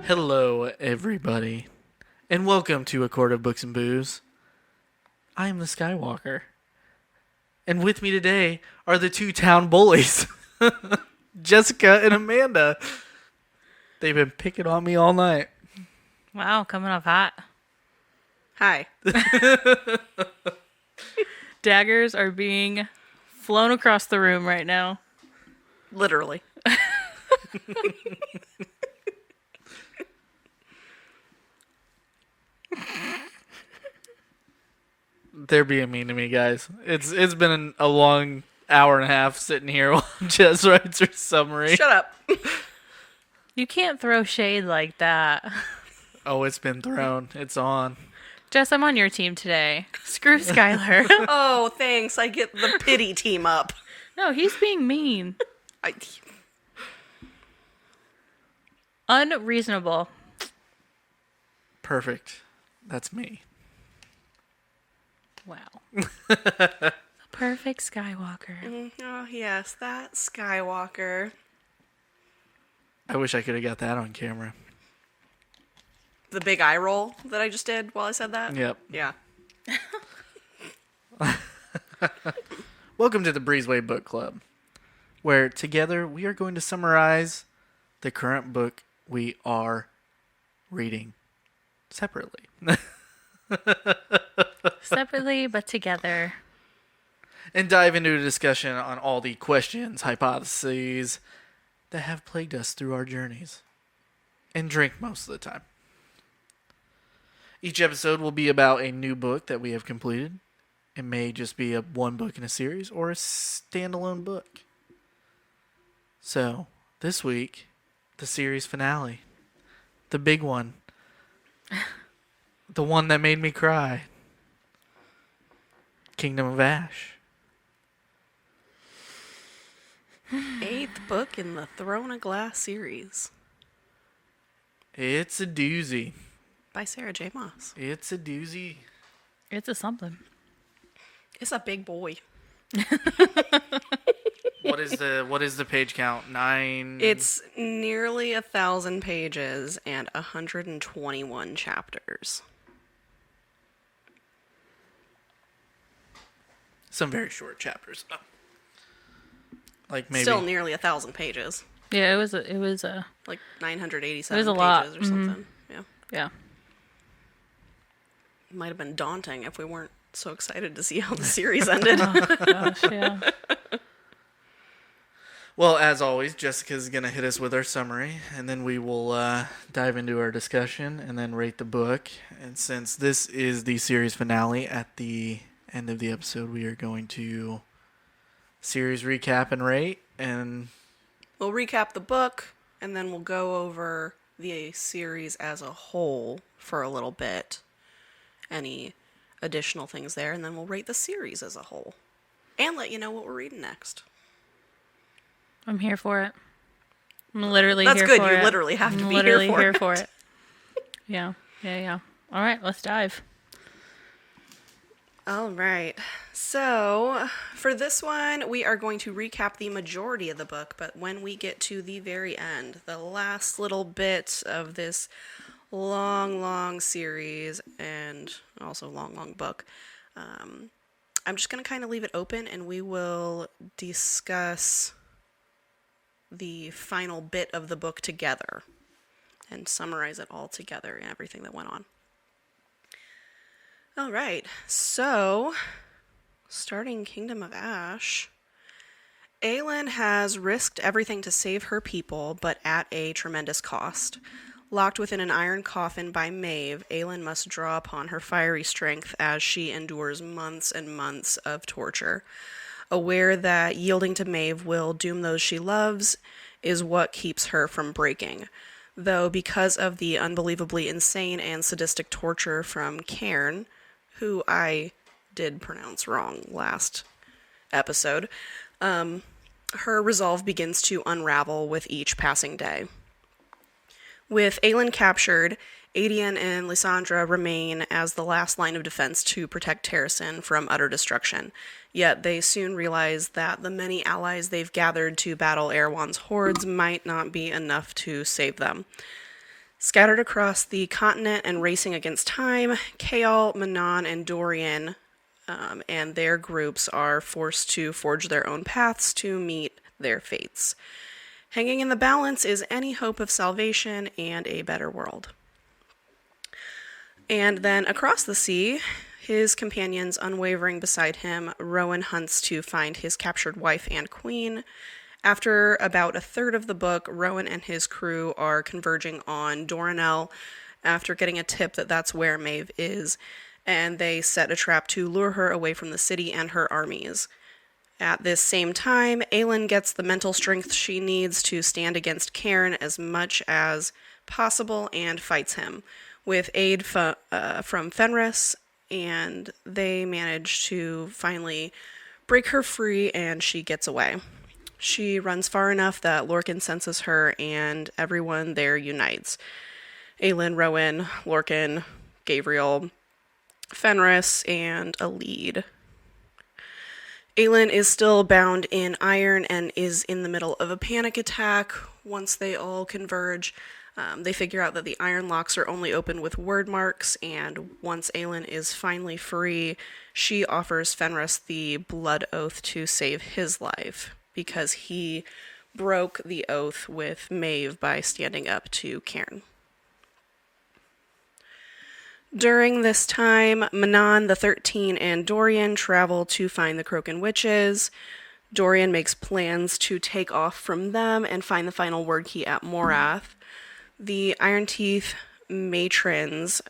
Hello, everybody, and welcome to A Court of Books and Booze. I am the Skywalker, and with me today are the two town bullies, Jessica and Amanda. They've been picking on me all night. Wow, coming off hot. Hi. Daggers are being flown across the room right now. Literally. They're being mean to me, guys. It's been a long hour and a half sitting here while Jess writes her summary. Shut up. You can't throw shade like that. Oh, it's been thrown. It's on. Jess, I'm on your team today. Screw Skyler. Oh, thanks. I get the pity team up. No, he's being mean. I, Unreasonable. Perfect. That's me. Wow. Perfect Skywalker. oh, yes, that Skywalker. I wish I could have got that on camera. The big eye roll that I just did while I said that? Yep. Yeah. Welcome to the Breezeway Book Club, where together we are going to summarize the current book we are reading separately. Separately, but together. And dive into a discussion on all the questions, hypotheses that have plagued us through our journeys. And drink most of the time. Each episode will be about a new book that we have completed. It may just be one book in a series or a standalone book. So, this week, the series finale. The big one. The one that made me cry. Kingdom of Ash. 8th book in the Throne of Glass series It's a doozy. by Sarah J. Maas. It's a doozy. It's a something. It's a big boy. What is the page count? 9. It's nearly 1,000 pages and 121 chapters. Some very short chapters. Like maybe Still nearly 1,000 pages. Yeah, it was a Like 987 It was a pages lot. or something. Yeah. yeah. It might have been daunting if we weren't so excited to see how the series ended. Gosh, yeah. Well, as always, Jessica's going to hit us with our summary, and then we will dive into our discussion and then rate the book. And since this is the series finale, at the end of the episode, we are going to series recap and rate. And We'll recap the book, and then we'll go over the series as a whole for a little bit. Any additional things there, and then we'll rate the series as a whole. And let you know what we're reading next. I'm here for it. I'm literally That's here good. for You it. literally have to I'm be literally here for it. Yeah. All right, let's dive. All right. So, for this one, we are going to recap the majority of the book, but when we get to the very end, the last little bit of this long series and also long book, I'm just going to kind of leave it open, and we will discuss the final bit of the book together and summarize it all together and everything that went on. All right, so starting Kingdom of Ash, Aelin has risked everything to save her people, but at a tremendous cost. Locked within an iron coffin by Maeve, Aelin must draw upon her fiery strength as she endures months and months of torture. Aware that yielding to Maeve will doom those she loves is what keeps her from breaking. Though because of the unbelievably insane and sadistic torture from Cairn, who I did pronounce wrong last episode, her resolve begins to unravel with each passing day. With Aelin captured, Adian and Lysandra remain as the last line of defense to protect Terrasen from utter destruction. Yet they soon realize that the many allies they've gathered to battle Erewhon's hordes might not be enough to save them. Scattered across the continent and racing against time, Kaol, Manon, and Dorian and their groups are forced to forge their own paths to meet their fates. Hanging in the balance is any hope of salvation and a better world. And then across the sea, his companions unwavering beside him, Rowan hunts to find his captured wife and queen. After about a third of the book, Rowan and his crew are converging on Doranel after getting a tip that that's where Maeve is, and they set a trap to lure her away from the city and her armies. At this same time, Aelin gets the mental strength she needs to stand against Cairn as much as possible and fights him, with aid from Fenris, and they manage to finally break her free and she gets away. She runs far enough that Lorcan senses her and everyone there unites. Aelin, Rowan, Lorcan, Gabriel, Fenris, and a lead. Aelin is still bound in iron and is in the middle of a panic attack. Once they all converge, they figure out that the iron locks are only open with word marks, and once Aelin is finally free, she offers Fenris the blood oath to save his life, because he broke the oath with Maeve by standing up to Cairn. During this time, Manon, the 13, and Dorian travel to find the Croakan Witches. Dorian makes plans to take off from them and find the final word key at Morath. The Iron Teeth matrons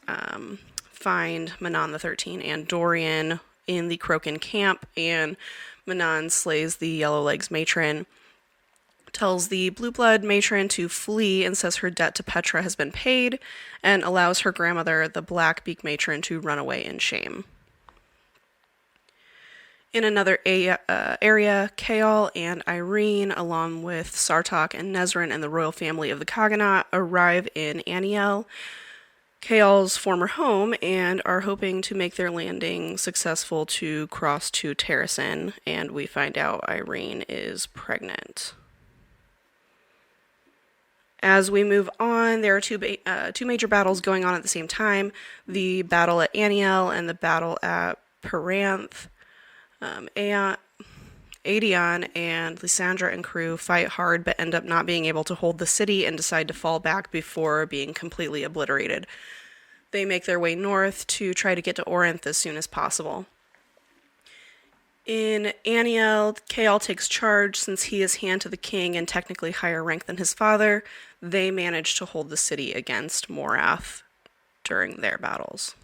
find Manon, the 13, and Dorian in the Croakan camp, and Manon slays the Yellowlegs matron, tells the Blue Blood matron to flee and says her debt to Petra has been paid, and allows her grandmother, the Blackbeak matron, to run away in shame. In another area, Kaol and Irene, along with Sartok and Nezrin and the royal family of the Kaganaut, arrive in Aniel, Kaol's former home, and are hoping to make their landing successful to cross to Terrasen, and we find out Irene is pregnant. As we move on, there are two major battles going on at the same time. The battle at Aniel and the battle at Peranth. Aedion and Lysandra and crew fight hard but end up not being able to hold the city and decide to fall back before being completely obliterated. They make their way north to try to get to Orinth as soon as possible. In Aniel, Kaol takes charge since he is hand to the king and technically higher rank than his father. They manage to hold the city against Morath during their battles.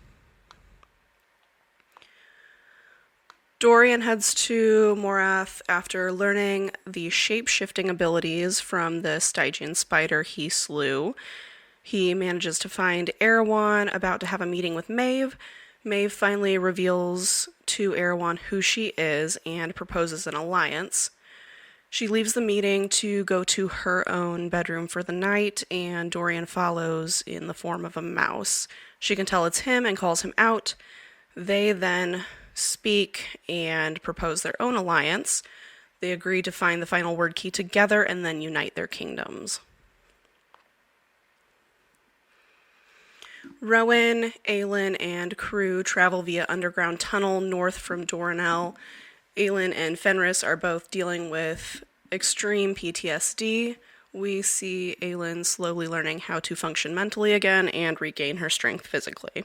Dorian heads to Morath after learning the shape-shifting abilities from the Stygian spider he slew. He manages to find Erewhon about to have a meeting with Maeve. Maeve finally reveals to Erewhon who she is and proposes an alliance. She leaves the meeting to go to her own bedroom for the night, and Dorian follows in the form of a mouse. She can tell it's him and calls him out. They then speak and propose their own alliance. They agree to find the final word key together and then unite their kingdoms. Rowan, Aelin, and crew travel via underground tunnel north from Doranel. Aelin and Fenris are both dealing with extreme PTSD. We see Aelin slowly learning how to function mentally again and regain her strength physically.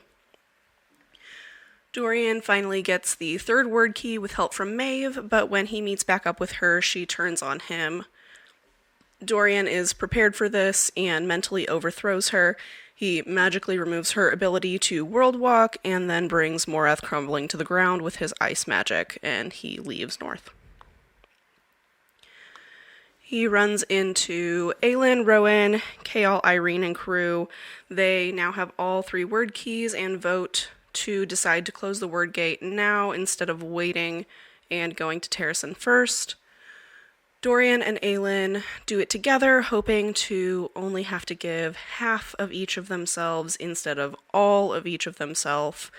Dorian finally gets the third word key with help from Maeve, but when he meets back up with her, she turns on him. Dorian is prepared for this and mentally overthrows her. He magically removes her ability to world walk and then brings Morath crumbling to the ground with his ice magic, and he leaves north. He runs into Aelin, Rowan, Kaol, Irene, and crew. They now have all 3 word keys and vote to decide to close the word gate now instead of waiting and going to Terrasen first. Dorian and Aelin do it together, hoping to only have to give half of each of themselves instead of all of each of themselves.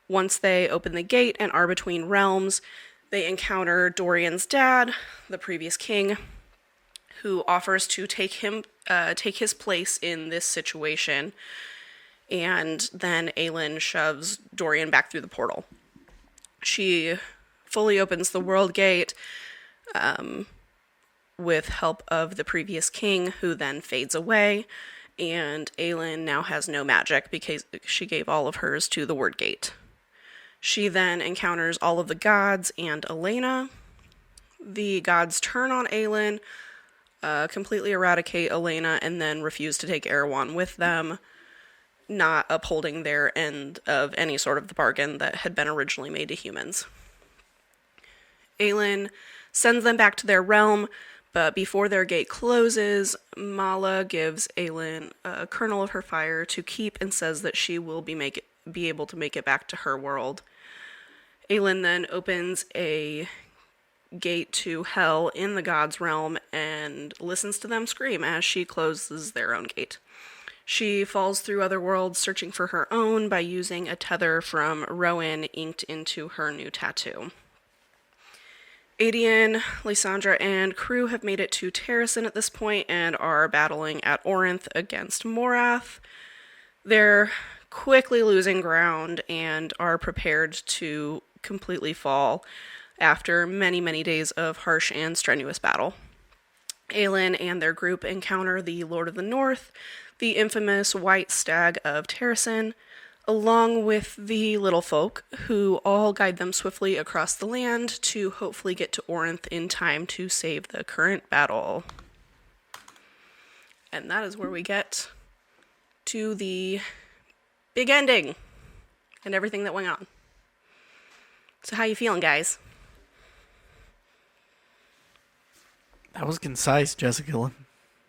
Once they open the gate and are between realms, they encounter Dorian's dad, the previous king, who offers to take him take his place in this situation. And then Aelin shoves Dorian back through the portal. She fully opens the world gate with help of the previous king, who then fades away. And Aelin now has no magic because she gave all of hers to the word gate. She then encounters all of the gods and Elena. The gods turn on Aelin, completely eradicate Elena, and then refuse to take Erewhon with them, not upholding their end of any sort of the bargain that had been originally made to humans. Aelin sends them back to their realm, but before their gate closes, Mala gives Aelin a kernel of her fire to keep and says that she will be able to make it back to her world. Aelin then opens a gate to hell in the gods' realm and listens to them scream as she closes their own gate. She falls through other worlds searching for her own by using a tether from Rowan inked into her new tattoo. Adian, Lysandra, and crew have made it to Terrasen at this point and are battling at Orinth against Morath. They're quickly losing ground and are prepared to completely fall after many, many days of harsh and strenuous battle. Aelin and their group encounter the Lord of the North, the infamous White Stag of Terrasen, along with the little folk, who all guide them swiftly across the land to hopefully get to Orinth in time to save the current battle. And that is where we get to the big ending and everything that went on. So how you feeling, guys? That was concise, Jessica.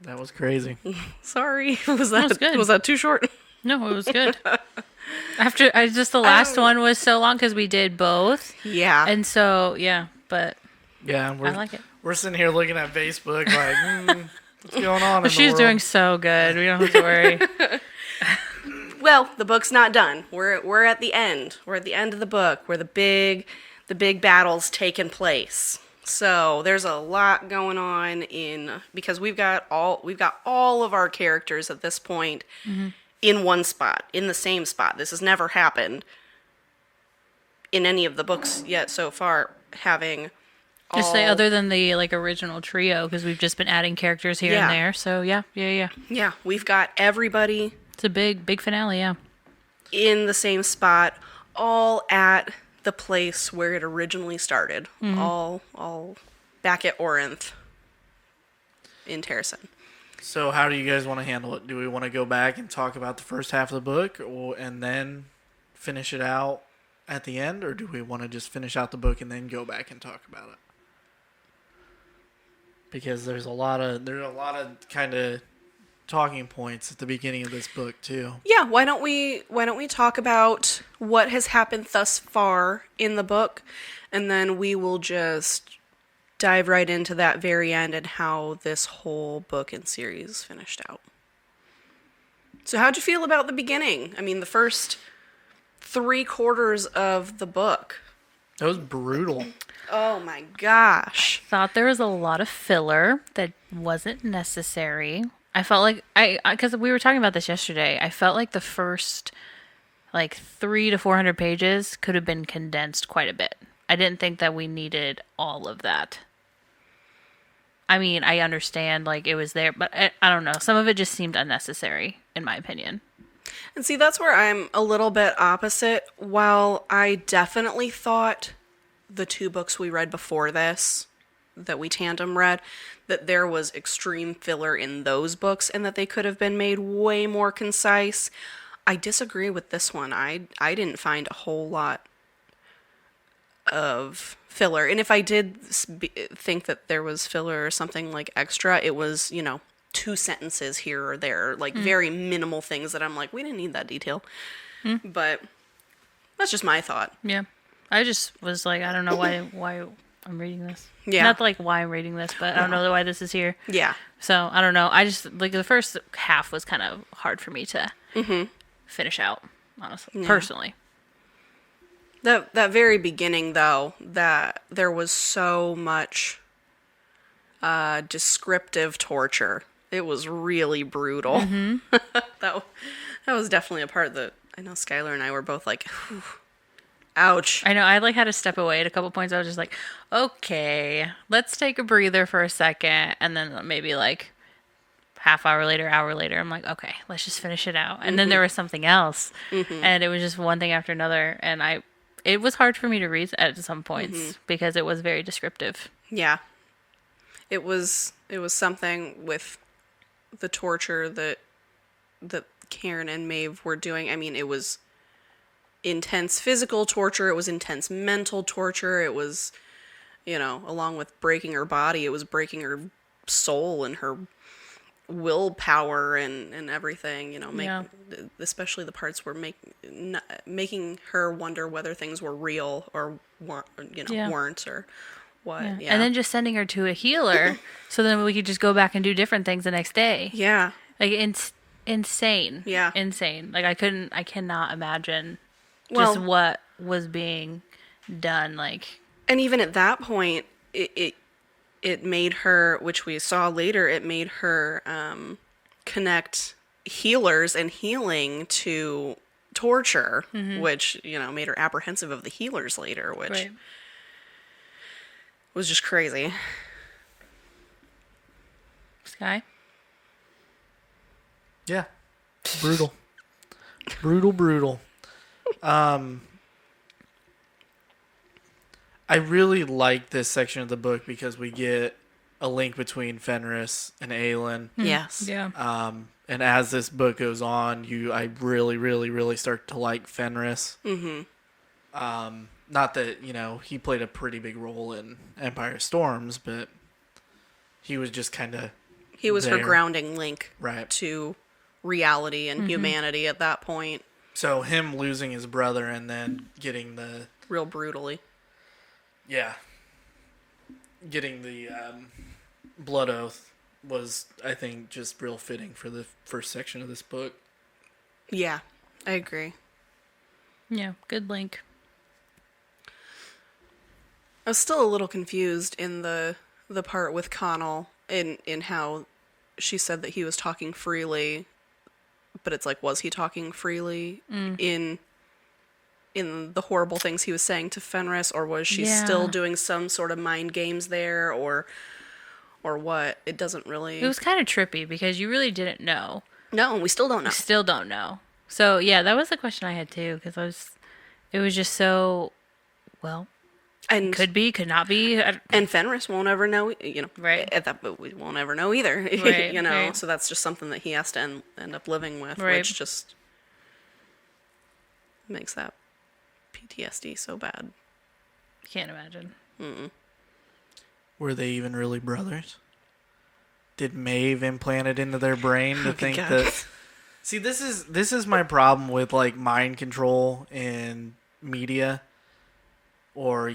That was crazy. Sorry, was was good. Was that too short? No, it was good. The last one was so long because we did both. Yeah. And so, yeah, but Yeah, I like it. We're sitting here looking at Facebook like, what's going on in the She's world? doing so good. We don't have to worry. Well, the book's not done. We're at the end. We're at the end of the book where the big battle's taken place. So there's a lot going on because we've got all of our characters at this point in one spot, in the same spot. This has never happened in any of the books yet so far, having all... Just say other than the original trio, because we've just been adding characters here and there. So yeah. Yeah, we've got everybody... It's a big finale, yeah. In the same spot, all at the place where it originally started. All back at Orinth in Terrasen. So how do you guys want to handle it? Do we want to go back and talk about the first half of the book and then finish it out at the end? Or do we want to just finish out the book and then go back and talk about it? Because there's a lot of kind of talking points at the beginning of this book too. Yeah, why don't we talk about what has happened thus far in the book, and then we will just dive right into that very end and how this whole book and series finished out. So how'd you feel about the beginning? I mean, the first 3/4 of the book. That was brutal. Oh my gosh. Thought there was a lot of filler that wasn't necessary. I felt like because we were talking about this yesterday, I felt like the first 300 to 400 pages could have been condensed quite a bit. I didn't think that we needed all of that. I mean, I understand it was there, but I don't know. Some of it just seemed unnecessary, in my opinion. And see, that's where I'm a little bit opposite. While I definitely thought the 2 books we read before this, that we tandem read, that there was extreme filler in those books and that they could have been made way more concise, I disagree with this one. I didn't find a whole lot of filler. And if I did think that there was filler or something extra, it was, 2 sentences here or there, very minimal things that I'm like, we didn't need that detail. But that's just my thought. Yeah. I just was I don't know why I'm reading this. Yeah. Not why I'm reading this, but I don't know why this is here. Yeah. So I don't know. I just the first half was kind of hard for me to finish out, honestly, personally. That very beginning, though, that there was so much descriptive torture It was really brutal. that was definitely a part that I know Skyler and I were both like, "Whew, ouch." I know. I like had to step away at a couple points. I was just like, okay, let's take a breather for a second. And then maybe like hour later, I'm like, okay, let's just finish it out. And then there was something else. And it was just one thing after another. And it was hard for me to read at some points because it was very descriptive. Yeah. It was something with the torture that Karen and Maeve were doing. I mean, it was intense physical torture. It was intense mental torture. It was, along with breaking her body, it was breaking her soul and her willpower and everything, especially the parts where making her wonder whether things were real or weren't or what. Yeah. And then just sending her to a healer so then we could just go back and do different things the next day. Yeah. Like insane. Yeah. Insane. Like I cannot imagine just what was being done. Like, and even at that point, it made her, which we saw later, it made her connect healers and healing to torture, which, made her apprehensive of the healers later, which was just crazy. Sky? Yeah. Brutal. Brutal. I really like this section of the book because we get a link between Fenris and Aelin. Yes. Yeah. And as this book goes on, I really, really, really start to like Fenris. Not that, he played a pretty big role in Empire Storms, but he was just kind of He was her there. grounding link Right. to reality and humanity at that point. So him losing his brother and then getting the... Real brutally. Yeah. Getting the blood oath was, I think, just real fitting for the first section of this book. Yeah, I agree. Yeah, good link. I was still a little confused in the part with Connell in how she said that he was talking freely, but it's like, was he talking freely in the horrible things he was saying to Fenris, or was she still doing some sort of mind games there, or what? It doesn't really... It was kind of trippy because you really didn't know. No, we still don't know. We still don't know. So, yeah, that was the question I had too, because it was just so, And could be, could not be. And Fenris won't ever know, Right. At that, but we won't ever know either, Right, right. So that's just something that he has to end up living with, Right. which just makes that PTSD so bad. Can't imagine. Were they even really brothers? Did Maeve implant it into their brain to think God. that... See, this is my problem with, like, mind control in media, or,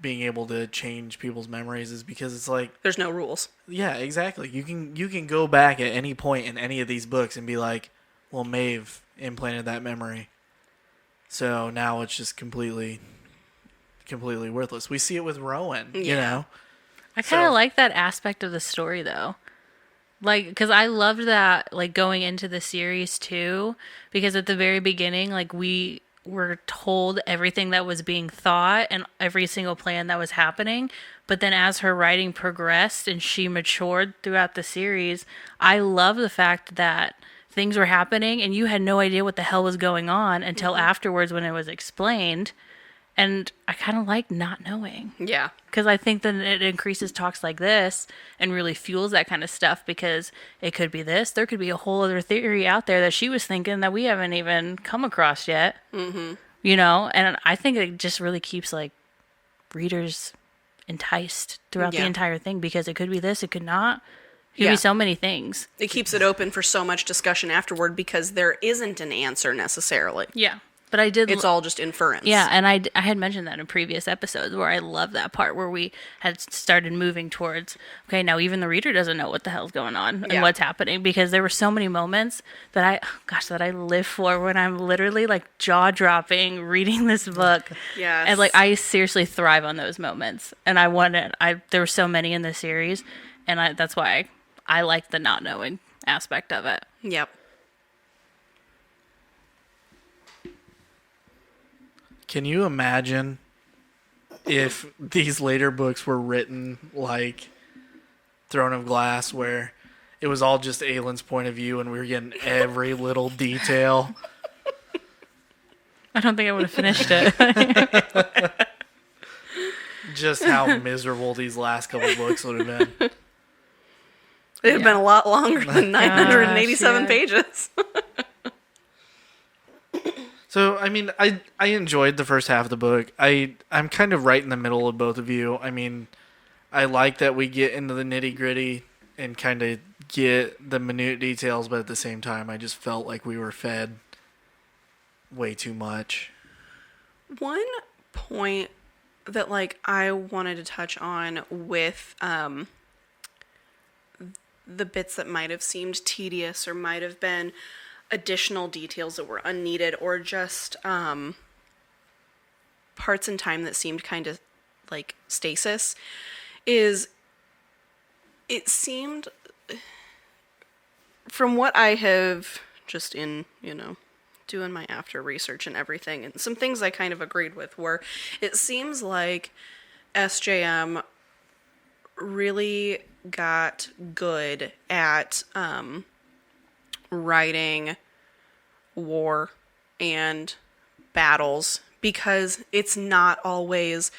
being able to change people's memories, is because it's like... There's no rules. Yeah, exactly. You can go back at any point in any of these books and be like, well, Maeve implanted that memory. So now it's just completely worthless. We see it with Rowan, you know? I kind of So- like that aspect of the story, though. Like, because I loved that, like, going into the series, too. Because at the very beginning, like, we were told everything that was being thought and every single plan that was happening. But then as her writing progressed and she matured throughout the series, I love the fact that things were happening and you had no idea what the hell was going on until afterwards when it was explained. And I kind of like not knowing. Yeah. Because I think that it increases talks like this and really fuels that kind of stuff, because it could be this. There could be a whole other theory out there that she was thinking that we haven't even come across yet. And I think it just really keeps, like, readers enticed throughout the entire thing, because it could be this, it could not. It could be so many things. It keeps it open for so much discussion afterward because there isn't an answer necessarily. Yeah. But I did... It's all just inference. Yeah, and I had mentioned that in previous episodes where I love that part where we had started moving towards, okay, now even the reader doesn't know what the hell's going on and what's happening, because there were so many moments that I live for when I'm literally, like, jaw-dropping reading this book. Yes. And, like, I seriously thrive on those moments. And there were so many in this series, and that's why I like the not knowing aspect of it. Yep. Can you imagine if these later books were written like Throne of Glass, where it was all just Aylin's point of view and we were getting every little detail? I don't think I would have finished it. Just how miserable these last couple books would have been. It'd have been a lot longer than 987 yeah. pages. So, I mean, I enjoyed the first half of the book. I'm kind of right in the middle of both of you. I mean, I like that we get into the nitty-gritty and kind of get the minute details, but at the same time, I just felt like we were fed way too much. One point that, like, I wanted to touch on with the bits that might have seemed tedious or might have been additional details that were unneeded, or just parts in time that seemed kind of like stasis, is it seemed, from what I have just in, doing my after research and everything, and some things I kind of agreed with were, it seems like SJM really got good at writing war and battles, because it's not always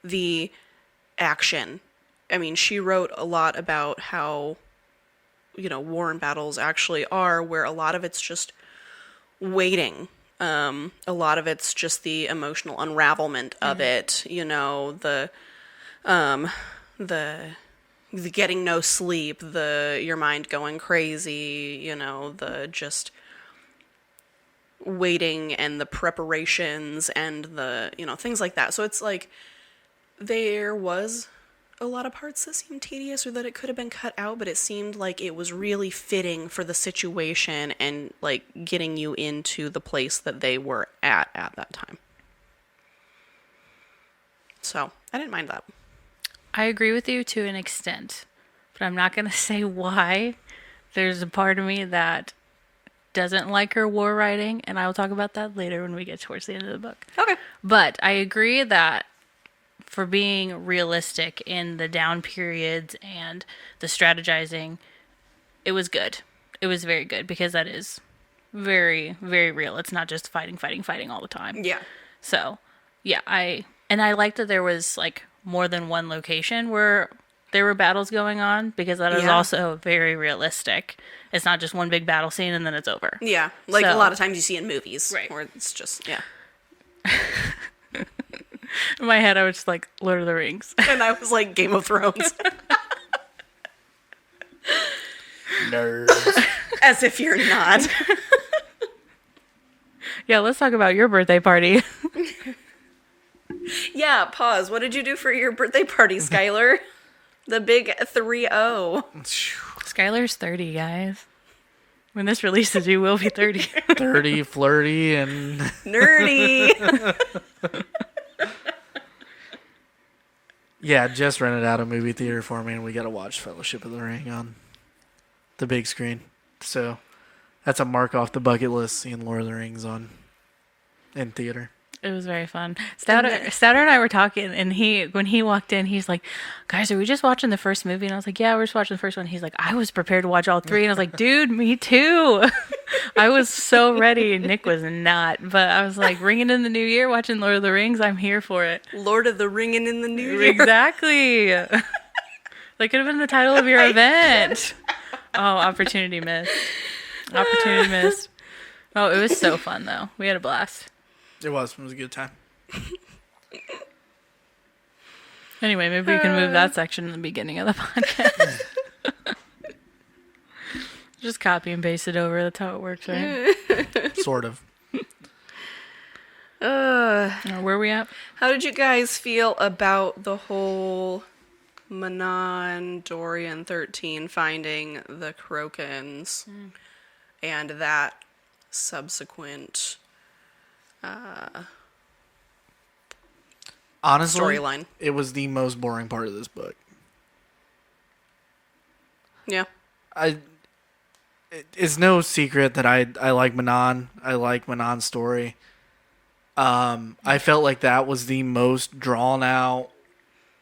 the action. I mean, she wrote a lot about how, war and battles actually are, where a lot of it's just waiting. A lot of it's just the emotional unravelment of it, the getting no sleep, your mind going crazy, the just waiting and the preparations and the, things like that. So it's like there was a lot of parts that seemed tedious or that it could have been cut out, but it seemed like it was really fitting for the situation and like getting you into the place that they were at that time. So I didn't mind that. I agree with you to an extent, but I'm not going to say why. There's a part of me that doesn't like her war writing, and I will talk about that later when we get towards the end of the book. Okay. But I agree that for being realistic in the down periods and the strategizing, it was good. It was very good, because that is very, very real. It's not just fighting all the time. Yeah. So, yeah, I liked that there was like more than one location where there were battles going on, because that is also very realistic. It's not just one big battle scene and then it's over. Yeah, like a lot of times you see in movies, right, where it's just, yeah. In my head, I was just like, Lord of the Rings. And I was like, Game of Thrones. Nerds. As if you're not. Yeah, let's talk about your birthday party. Yeah, pause. What did you do for your birthday party, Skyler? The big 3-0. Skyler's 30, guys. When this releases, you will be 30. 30, flirty, and... Nerdy. Yeah, Jess rented out a movie theater for me, and we got to watch Fellowship of the Ring on the big screen. So that's a mark off the bucket list, seeing Lord of the Rings in theater. It was very fun. Stouter and I were talking, and when he walked in, he's like, guys, are we just watching the first movie? And I was like, yeah, we're just watching the first one. He's like, I was prepared to watch all three. And I was like, dude, me too. I was so ready, and Nick was not. But I was like, ringing in the new year, watching Lord of the Rings, I'm here for it. Lord of the Ringing in the New Year. Exactly. That could have been the title of your event. Oh, opportunity missed. Opportunity missed. Oh, it was so fun, though. We had a blast. It was a good time. Anyway, maybe we can move that section in the beginning of the podcast. Just copy and paste it over. That's how it works, right? Sort of. Where are we at? How did you guys feel about the whole Manon, Dorian 13 finding the Crokins and that subsequent Honestly, storyline? It was the most boring part of this book. Yeah. it's no secret that I like Manon. I like Manon's story. I felt like that was the most drawn out,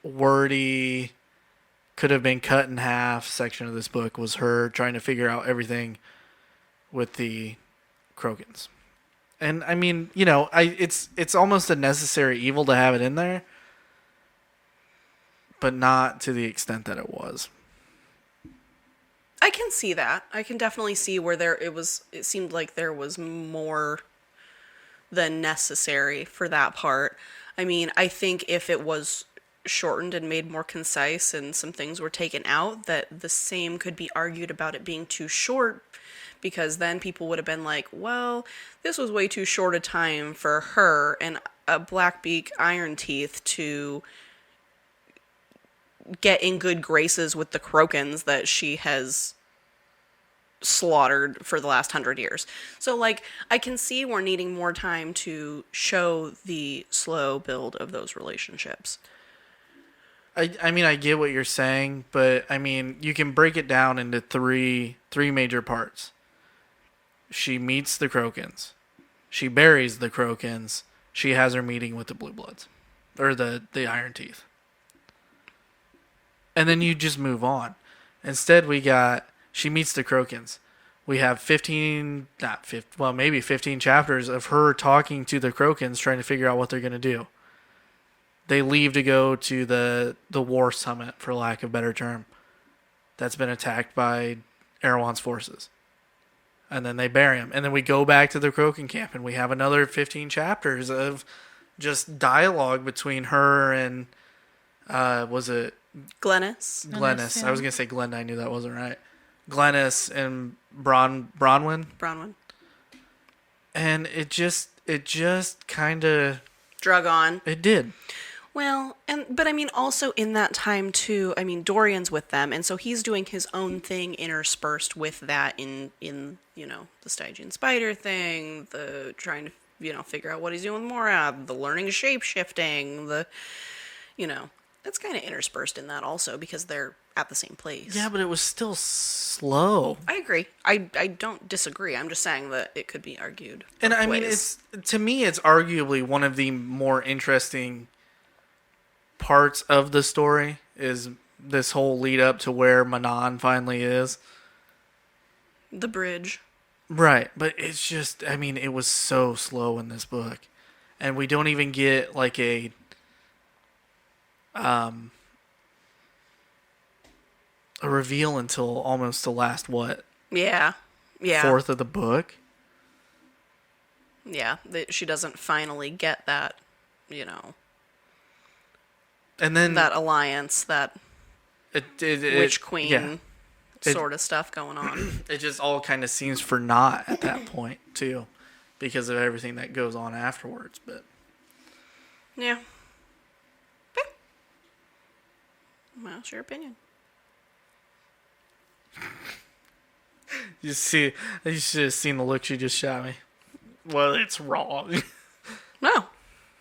wordy, could have been cut in half section of this book, was her trying to figure out everything with the Krogans. And I mean, it's almost a necessary evil to have it in there, but not to the extent that it was. I can see that. I can definitely see where it seemed like there was more than necessary for that part. I mean, I think if it was shortened and made more concise and some things were taken out, that the same could be argued about it being too short, because then people would have been like, well, this was way too short a time for her and a Blackbeak Iron Teeth to get in good graces with the Krokans that she has slaughtered for the last 100 years. So, like, I can see we're needing more time to show the slow build of those relationships. I mean, I get what you're saying, but I mean, you can break it down into three major parts. She meets the Krokans. She buries the Krokans. She has her meeting with the Blue Bloods. Or the Iron Teeth. And then you just move on. Instead, she meets the Krokans. We have maybe 15 chapters of her talking to the Krokans, trying to figure out what they're going to do. They leave to go to the war summit, for lack of a better term, that's been attacked by Erewhon's forces. And then they bury him. And then we go back to the Krogan camp, and we have another 15 chapters of just dialogue between her and, was it Glennis? Glennis. I was going to say Glenda. I knew that wasn't right. Glennis and Bronwyn. And it just kind of drug on. It did. Well, but I mean, also in that time too, I mean, Dorian's with them, and so he's doing his own thing interspersed with that in the Stygian spider thing, the trying to, figure out what he's doing with Morab, the learning shape-shifting, that's kind of interspersed in that also, because they're at the same place. Yeah, but it was still slow. I agree. I don't disagree. I'm just saying that it could be argued. And I mean, to me, it's arguably one of the more interesting parts of the story is this whole lead up to where Manon finally is. The bridge. Right, but it's just, I mean, it was so slow in this book. And we don't even get like a reveal until almost the last, Yeah. fourth of the book. Yeah, she doesn't finally get that, and then that alliance, that witch queen sort of stuff going on. It just all kind of seems for naught at that point too, because of everything that goes on afterwards. But yeah. Well, it's your opinion. You should have seen the look she just shot me. Well, it's wrong. No,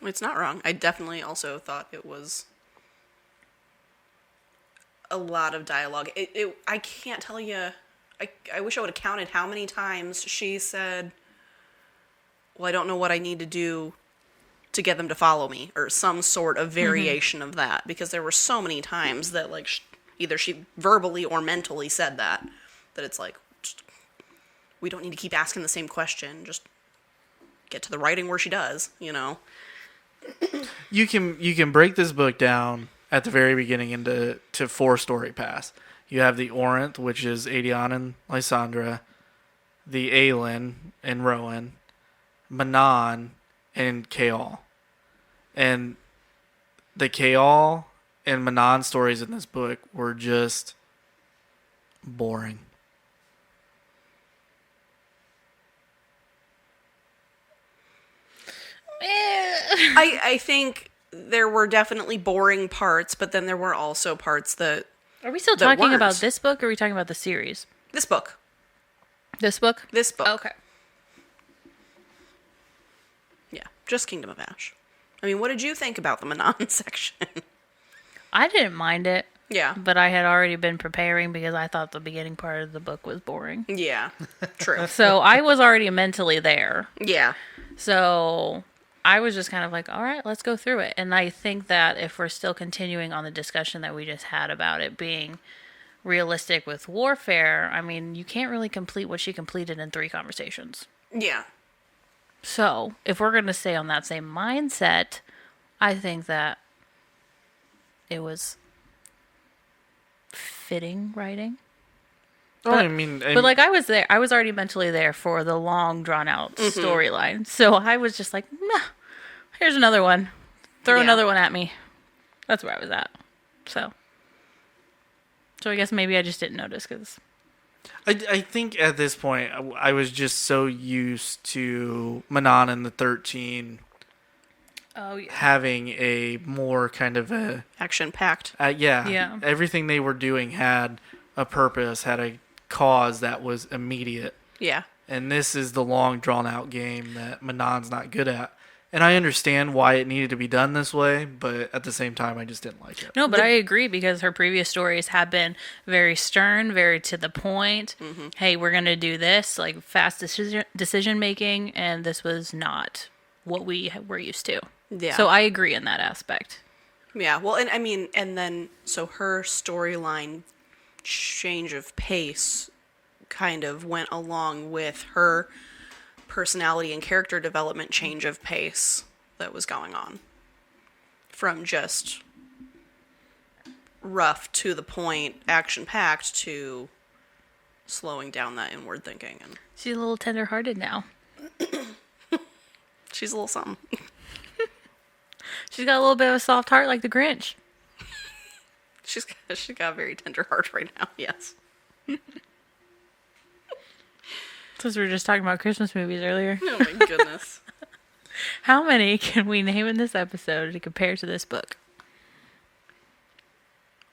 it's not wrong. I definitely also thought it was a lot of dialogue. I can't tell you. I wish I would have counted how many times she said, well, I don't know what I need to do to get them to follow me, or some sort of variation of that, because there were so many times that, like, either she verbally or mentally said that it's like, we don't need to keep asking the same question, just get to the writing where she does, You can break this book down at the very beginning into 4 story paths. You have the Orinth, which is Adion and Lysandra, the Aelin and Rowan, Manon, and Kaol. And the Kaol and Manon stories in this book were just boring. I think there were definitely boring parts, but then there were also parts that... Are we still talking about this book, or are we talking about the series? This book. This book? This book. Okay. Yeah, just Kingdom of Ash. I mean, what did you think about the Manon section? I didn't mind it. Yeah. But I had already been preparing because I thought the beginning part of the book was boring. Yeah. True. So I was already mentally there. Yeah. So I was just kind of like, all right, let's go through it. And I think that if we're still continuing on the discussion that we just had about it being realistic with warfare, I mean, you can't really complete what she completed in 3 conversations. Yeah. So if we're going to stay on that same mindset, I think that it was fitting writing. Oh, But, I mean, but like I was there, I was already mentally there for the long drawn out storyline. So I was just like, nah, here's another one. Throw another one at me. That's where I was at. So I guess maybe I just didn't notice because I think at this point I was just so used to Manon and the 13 having a more kind of a Action-packed. Yeah. Everything they were doing had a purpose, had a cause that was immediate. Yeah. And this is the long drawn out game that Manon's not good at. And I understand why it needed to be done this way, but at the same time, I just didn't like it. No, but I agree because her previous stories have been very stern, very to the point. Mm-hmm. Hey, we're going to do this, like fast decision making, and this was not what we were used to. Yeah. So I agree in that aspect. Yeah. Well, and I mean, and then, so her storyline change of pace kind of went along with her personality and character development change of pace that was going on. From just rough to the point, action-packed, to slowing down that inward thinking. And She's a little tender-hearted now. she's a little something. She's got a little bit of a soft heart like the Grinch. She's got a very tender heart right now, yes. Since we were just talking about Christmas movies earlier. Oh my goodness. How many can we name in this episode to compare to this book?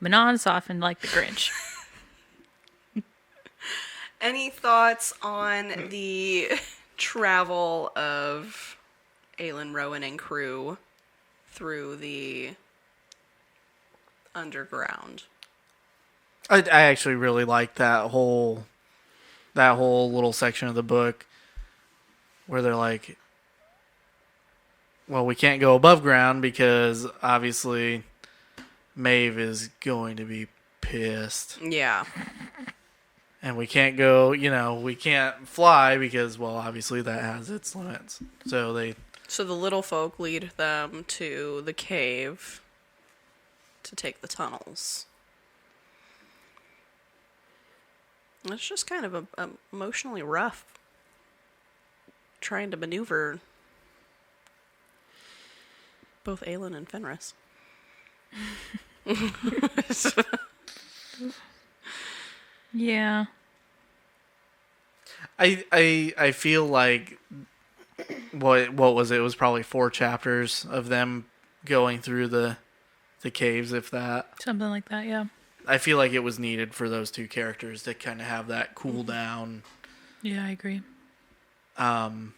Manon softened like the Grinch. Any thoughts on the travel of Aelin, Rowan, and crew through the underground? I actually really liked that whole little section of the book where they're like, well, we can't go above ground because obviously Maeve is going to be pissed. Yeah. And we can't go, we can't fly because, well, obviously that has its limits. So the little folk lead them to the cave to take the tunnels. It's just kind of emotionally rough trying to maneuver both Aelin and Fenris. Yeah. I feel like what was it? It was probably 4 chapters of them going through the caves, if that. Something like that, yeah. I feel like it was needed for those 2 characters to kind of have that cool down. Yeah, I agree. Time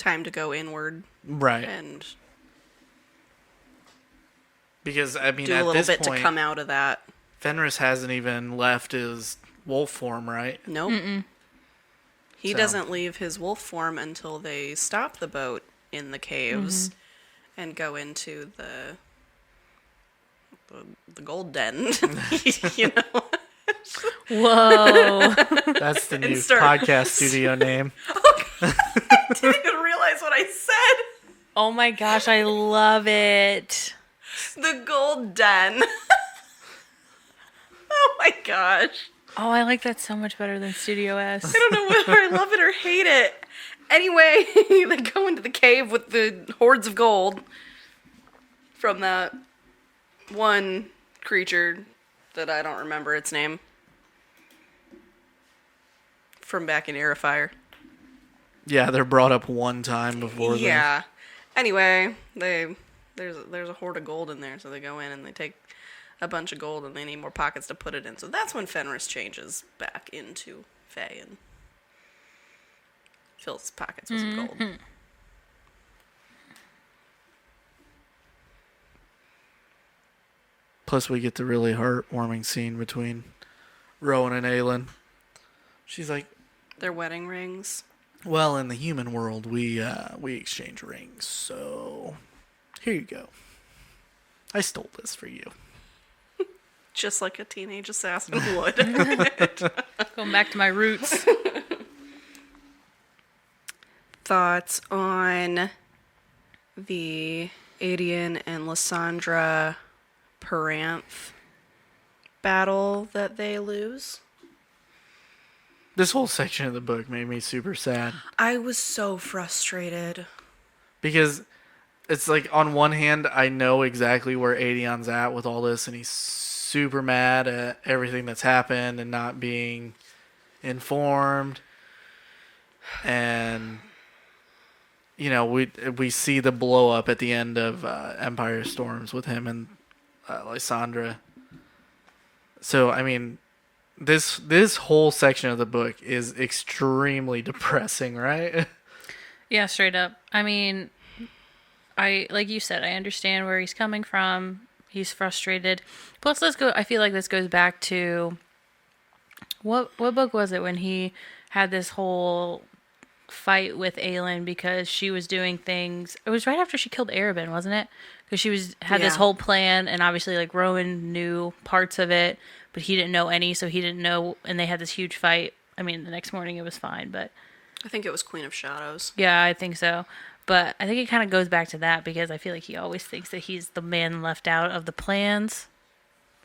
to go inward. Right. And because, I mean, do at a little this bit point, to come out of that. Fenris hasn't even left his wolf form, right? Nope. Mm-mm. He doesn't leave his wolf form until they stop the boat in the caves and go into the gold den. You know? Whoa. That's the new podcast studio name. I didn't even realize what I said. Oh my gosh, I love it. The gold den. Oh my gosh. Oh, I like that so much better than Studio S. I don't know whether I love it or hate it. Anyway, they go into the cave with the hordes of gold from that one creature that I don't remember its name. From back in Era Fire. Yeah, they're brought up one time before. Yeah. Anyway, there's a hoard of gold in there, so they go in and they take a bunch of gold and they need more pockets to put it in. So that's when Fenris changes back into Fae and fills his pockets with some gold. Plus, we get the really heartwarming scene between Rowan and Aelin. She's like, Their wedding rings. well, in the human world, we exchange rings, so here you go. I stole this for you. Just like a teenage assassin would. Going back to my roots. Thoughts on the Adian and Lysandra Paranth battle that they lose? This whole section of the book made me super sad. I was so frustrated. Because it's like, on one hand, I know exactly where Adion's at with all this, and he's super mad at everything that's happened and not being informed. And, you know, we see the blow up at the end of Empire Storms with him and Lysandra. So, I mean, this whole section of the book is extremely depressing, right? Yeah, straight up. I mean, like you said, I understand where he's coming from. He's frustrated. Plus, I feel like this goes back to what book was it when he had this whole fight with Aelin because she was doing things. It was right after she killed Arabin, wasn't it? Because she had this whole plan, and obviously, like, Rowan knew parts of it, but he didn't know any, so he didn't know. And they had this huge fight. I mean, the next morning it was fine, but I think it was Queen of Shadows. yeah, I think so. But I think it kind of goes back to that because I feel like he always thinks that he's the man left out of the plans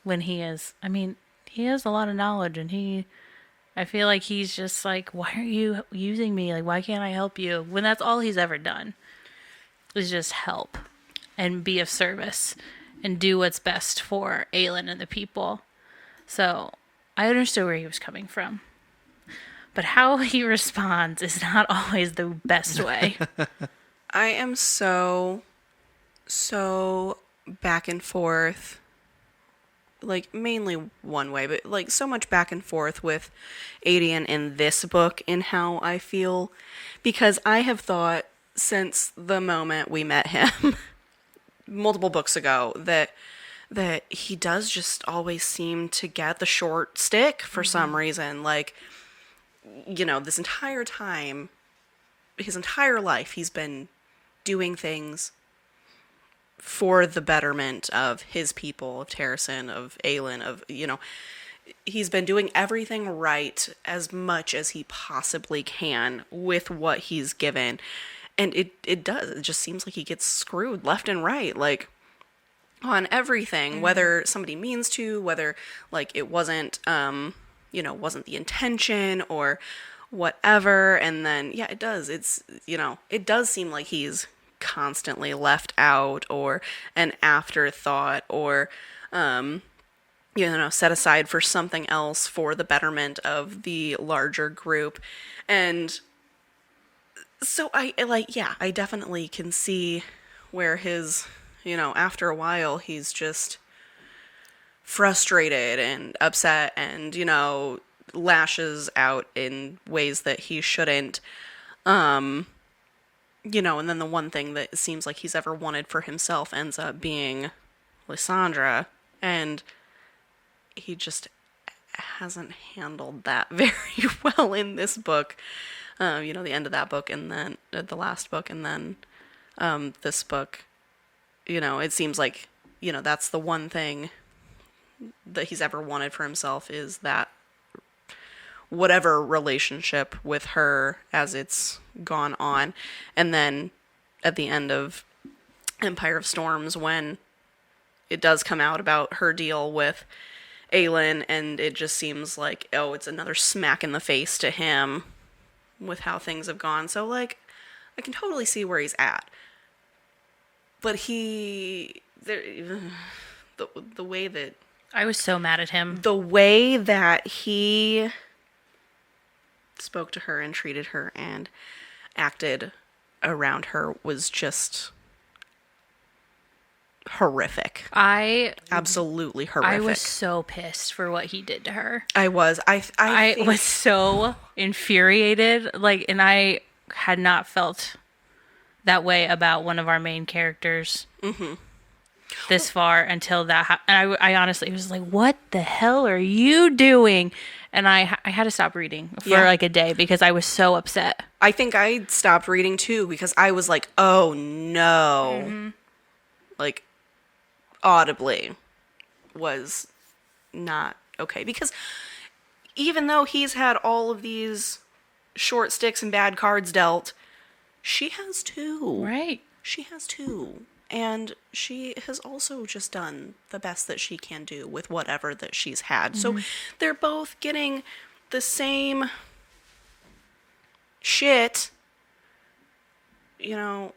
when he is. I mean, he has a lot of knowledge, and I feel like he's just like, why are you using me? Like, why can't I help you? When that's all he's ever done is just help and be of service and do what's best for Aelin and the people. So I understood where he was coming from. But how he responds is not always the best way. I am so back and forth. Like, mainly one way, but, like, so much back and forth with Adian in this book in how I feel. Because I have thought since the moment we met him multiple books ago that he does just always seem to get the short stick for some reason. Like, you know, this entire time, his entire life, he's been doing things for the betterment of his people, of Terrasen, of Aelin, of, you know, he's been doing everything right as much as he possibly can with what he's given. And it just seems like he gets screwed left and right, like, on everything, whether somebody means to, whether, like, it wasn't, you know, wasn't the intention or whatever. And then, yeah, it does. It's, you know, it does seem like he's constantly left out or an afterthought or, you know, set aside for something else for the betterment of the larger group. And so I definitely can see where his, you know, after a while, he's just frustrated and upset and, you know, lashes out in ways that he shouldn't. You know, and then the one thing that it seems like he's ever wanted for himself ends up being Lysandra, and he just hasn't handled that very well in this book. You know, the end of that book, and then the last book, and then this book. You know, it seems like, you know, that's the one thing that he's ever wanted for himself is that whatever relationship with her as it's gone on. And then at the end of Empire of Storms, when it does come out about her deal with Aelin, and it just seems like, oh, it's another smack in the face to him with how things have gone. So, like, I can totally see where he's at. But the way that... I was so mad at him. The way that he spoke to her and treated her and acted around her was just horrific. Absolutely horrific. I was so pissed for what he did to her. I was. I was so infuriated. Like, and I had not felt that way about one of our main characters. Mm-hmm. this far until that and I honestly was like, what the hell are you doing? And I had to stop reading for like a day because I was so upset. I think I stopped reading too because I was like, oh no. Like, audibly was not okay. Because even though he's had all of these short sticks and bad cards dealt, she has too. Right. She has too. And she has also just done the best that she can do with whatever that she's had. So they're both getting the same shit, you know,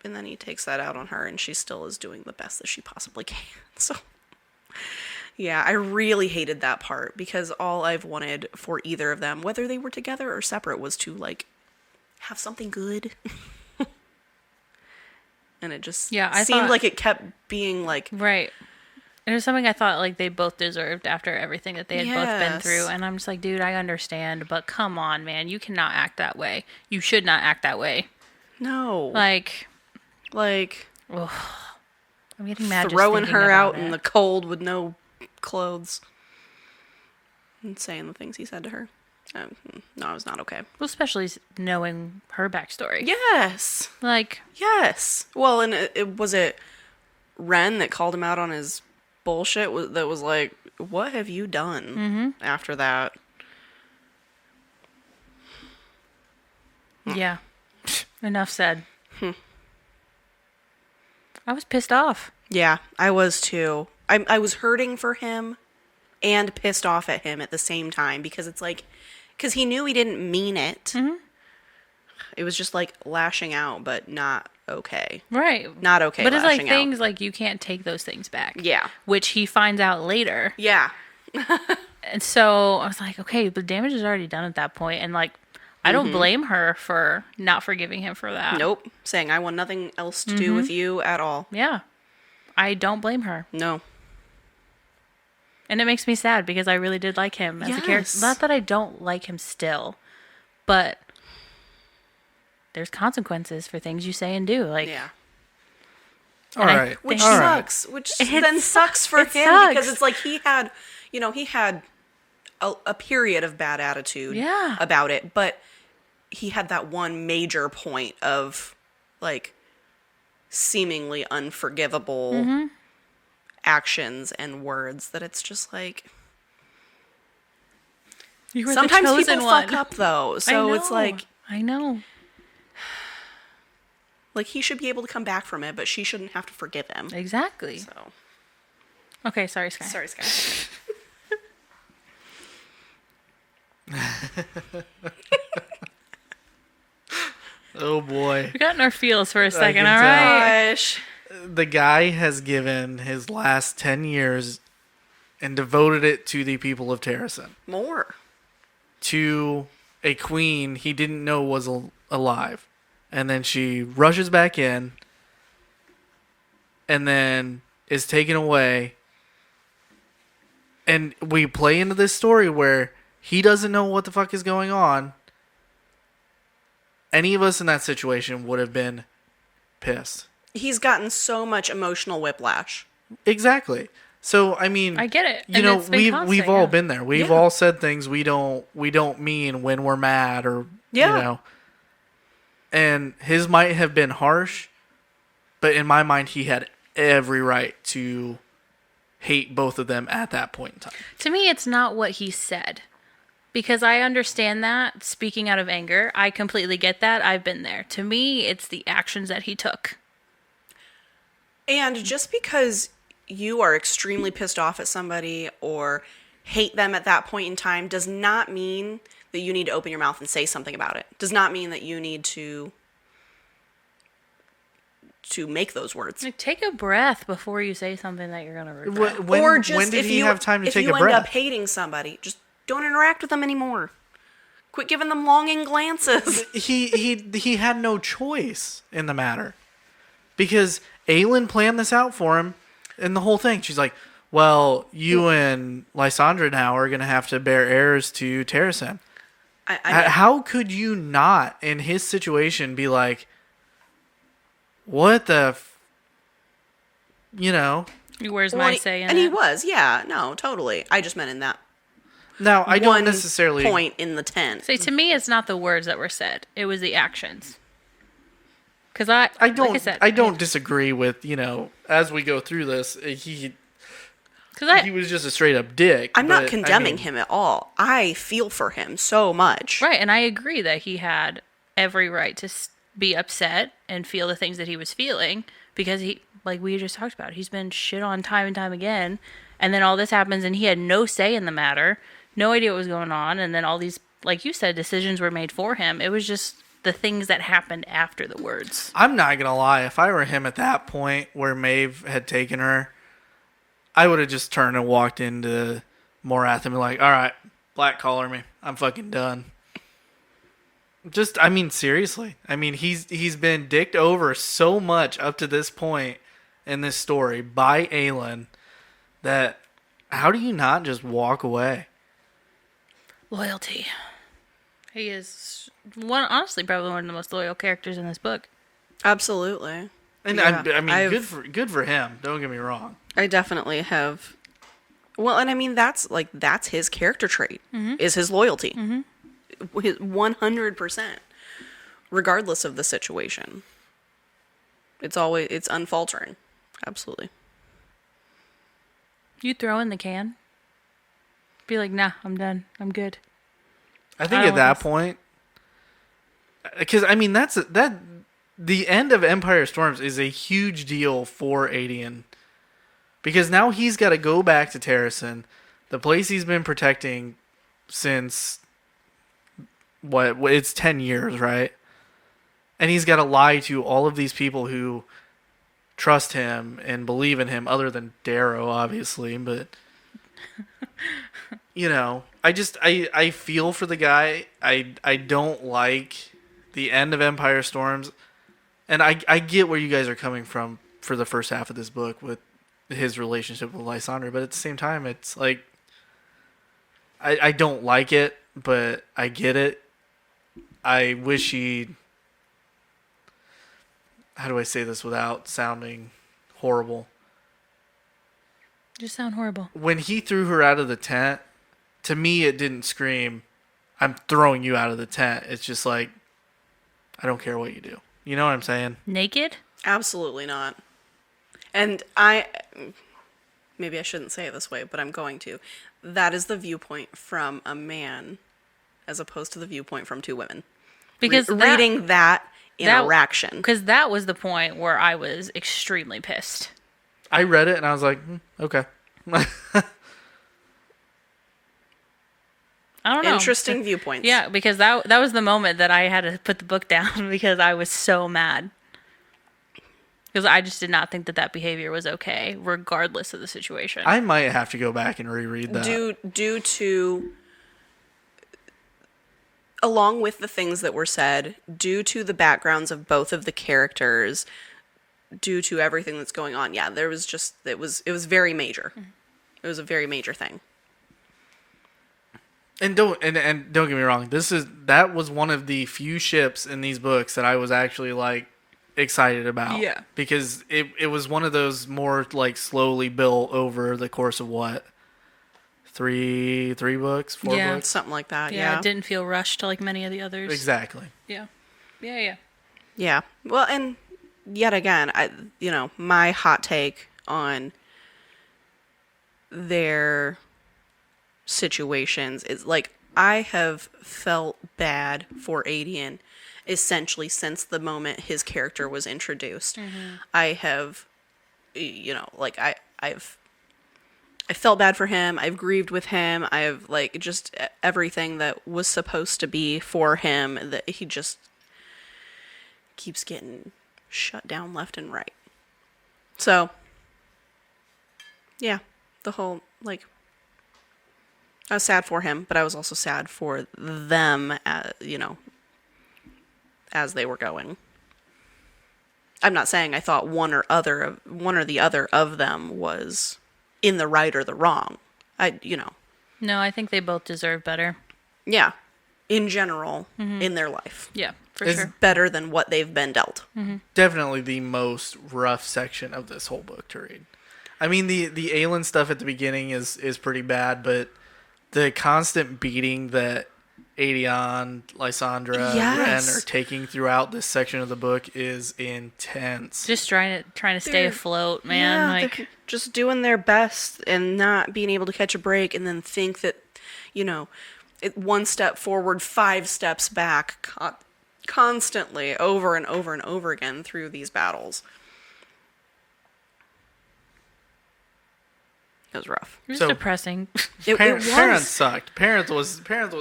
and then he takes that out on her and she still is doing the best that she possibly can. So, yeah, I really hated that part because all I've wanted for either of them, whether they were together or separate, was to, like, have something good. And it just seemed like it kept being like... Right. And it was something I thought like they both deserved after everything that they had both been through. And I'm just like, dude, I understand, but come on, man. You cannot act that way. You should not act that way. No. Like, ugh. I'm getting mad throwing just her out it. in the cold with no clothes. And saying the things he said to her. No, it was not okay. Well, especially knowing her backstory. Yes. Like. Yes. Well, and was it Ren that called him out on his bullshit? That was like, what have you done after that? Yeah. Enough said. I was pissed off. Yeah, I was too. I was hurting for him and pissed off at him at the same time because it's like, because he knew he didn't mean it. It was just like lashing out, but not okay. Right. Not okay. But it's like things like you can't take those things back. Yeah. Which he finds out later. Yeah. And so I was like, okay, the damage is already done at that point. And like, I don't blame her for not forgiving him for that. Nope. Saying I want nothing else to do with you at all. Yeah. I don't blame her. No. And it makes me sad because I really did like him as a character. Not that I don't like him still, but there's consequences for things you say and do. Like, yeah. All right. Which All sucks. right. Which then sucks for him because it's like he had a period of bad attitude about it, but he had that one major point of like seemingly unforgivable actions and words that it's just like you were sometimes the chosen people one. fuck up though, so it's like I know, like he should be able to come back from it, but she shouldn't have to forgive him. Exactly. So okay, sorry, Sky. sorry, Sky. Oh boy. We got in our feels for a second, can all right? Gosh. The guy has given his last 10 years and devoted it to the people of Terrasen. More. To a queen he didn't know was alive. And then she rushes back in and then is taken away. And we play into this story where he doesn't know what the fuck is going on. Any of us in that situation would have been pissed. He's gotten so much emotional whiplash. Exactly. So I mean, I get it. You know, we've all been there. We've all said things we don't mean when we're mad or you know. And his might have been harsh, but in my mind, he had every right to hate both of them at that point in time. To me, it's not what he said. Because I understand that, speaking out of anger, I completely get that. I've been there. To me, it's the actions that he took. And just because you are extremely pissed off at somebody or hate them at that point in time does not mean that you need to open your mouth and say something about it. Does not mean that you need to make those words. Like, take a breath before you say something that you're going to regret. Or just when did he have time to take a breath? If you end up hating somebody, just don't interact with them anymore. Quit giving them longing glances. He had no choice in the matter. Because Aelin planned this out for him and the whole thing. She's like, well, you and Lysandra now are going to have to bear heirs to Terrasen. How could you not, in his situation, be like, what the... Where's Well, my and he- say in and it? he was, yeah, no, totally. I just meant in that Now, I don't one necessarily point in the tent. See, to me, it's not the words that were said; it was the actions. Because I don't like I said, I don't disagree with, as we go through this, he was just a straight up dick. I'm not but, condemning him at all. I feel for him so much. right, and I agree that he had every right to be upset and feel the things that he was feeling because he, like we just talked about, he's been shit on time and time again, and then all this happens and he had no say in the matter, no idea what was going on, and then all these, like you said, decisions were made for him. It was just the things that happened after the words. I'm not gonna lie. If I were him at that point where Maeve had taken her, I would have just turned and walked into Morath and be like, "All right, black collar me. I'm fucking done." Seriously. He's been dicked over so much up to this point in this story by Aelin that how do you not just walk away? Loyalty. He is honestly probably one of the most loyal characters in this book. Absolutely. And Yeah, good for him. Don't get me wrong. I definitely have. Well, and that's his character trait is his loyalty, 100%, regardless of the situation. It's unfaltering, absolutely. You throw in the can. Be like, nah, I'm done. I'm good. I think at that point, because the end of Empire Storms is a huge deal for Adian, because now he's got to go back to Terrasen, the place he's been protecting since it's 10 years, right? And he's got to lie to all of these people who trust him and believe in him, other than Darrow, obviously, but I feel for the guy. I don't like the end of Empire Storms, and I get where you guys are coming from for the first half of this book with his relationship with Lysandra, but at the same time, it's like I don't like it, but I get it. I wish he. How do I say this without sounding horrible? Just sound horrible. When he threw her out of the tent, to me, it didn't scream, "I'm throwing you out of the tent." It's just like, I don't care what you do. You know what I'm saying? Naked? Absolutely not. And maybe I shouldn't say it this way, but I'm going to. That is the viewpoint from a man, as opposed to the viewpoint from two women. Because reading that interaction. Because that was the point where I was extremely pissed. I read it and I was like, okay. I don't know. Interesting viewpoints. Yeah, because that was the moment that I had to put the book down because I was so mad. Because I just did not think that behavior was okay, regardless of the situation. I might have to go back and reread that. Due to, along with the things that were said, due to the backgrounds of both of the characters, due to everything that's going on, yeah, there was just, it was very major. Mm-hmm. It was a very major thing. And don't get me wrong, that was one of the few ships in these books that I was actually like excited about. Yeah. Because it was one of those more like slowly built over the course of what? Three books? Four books? Something like that, Yeah, it didn't feel rushed like many of the others. Exactly. Yeah. Yeah. Yeah. Well, and yet again, my hot take on their situations is like, I have felt bad for Adian essentially since the moment his character was introduced. Mm-hmm. I have, I've felt bad for him. I've grieved with him. I've like just everything that was supposed to be for him that he just keeps getting shut down left and right. So, yeah, the whole, like, I was sad for him, but I was also sad for them, as they were going. I'm not saying I thought one or the other of them was in the right or the wrong. No, I think they both deserve better. Yeah. in general in their life. Yeah, for It's sure. Better than what they've been dealt. Definitely the most rough section of this whole book to read. I mean, the Aelin stuff at the beginning is pretty bad, but the constant beating that Adion, Lysandra, Yes. Ren are taking throughout this section of the book is intense. Just trying to stay They're- afloat, man. Yeah, Like, they're just doing their best and not being able to catch a break, and then think that, one step forward, 5 steps back, constantly over and over and over again through these battles. It was rough. it was So- depressing. It was. Parents sucked. Parents was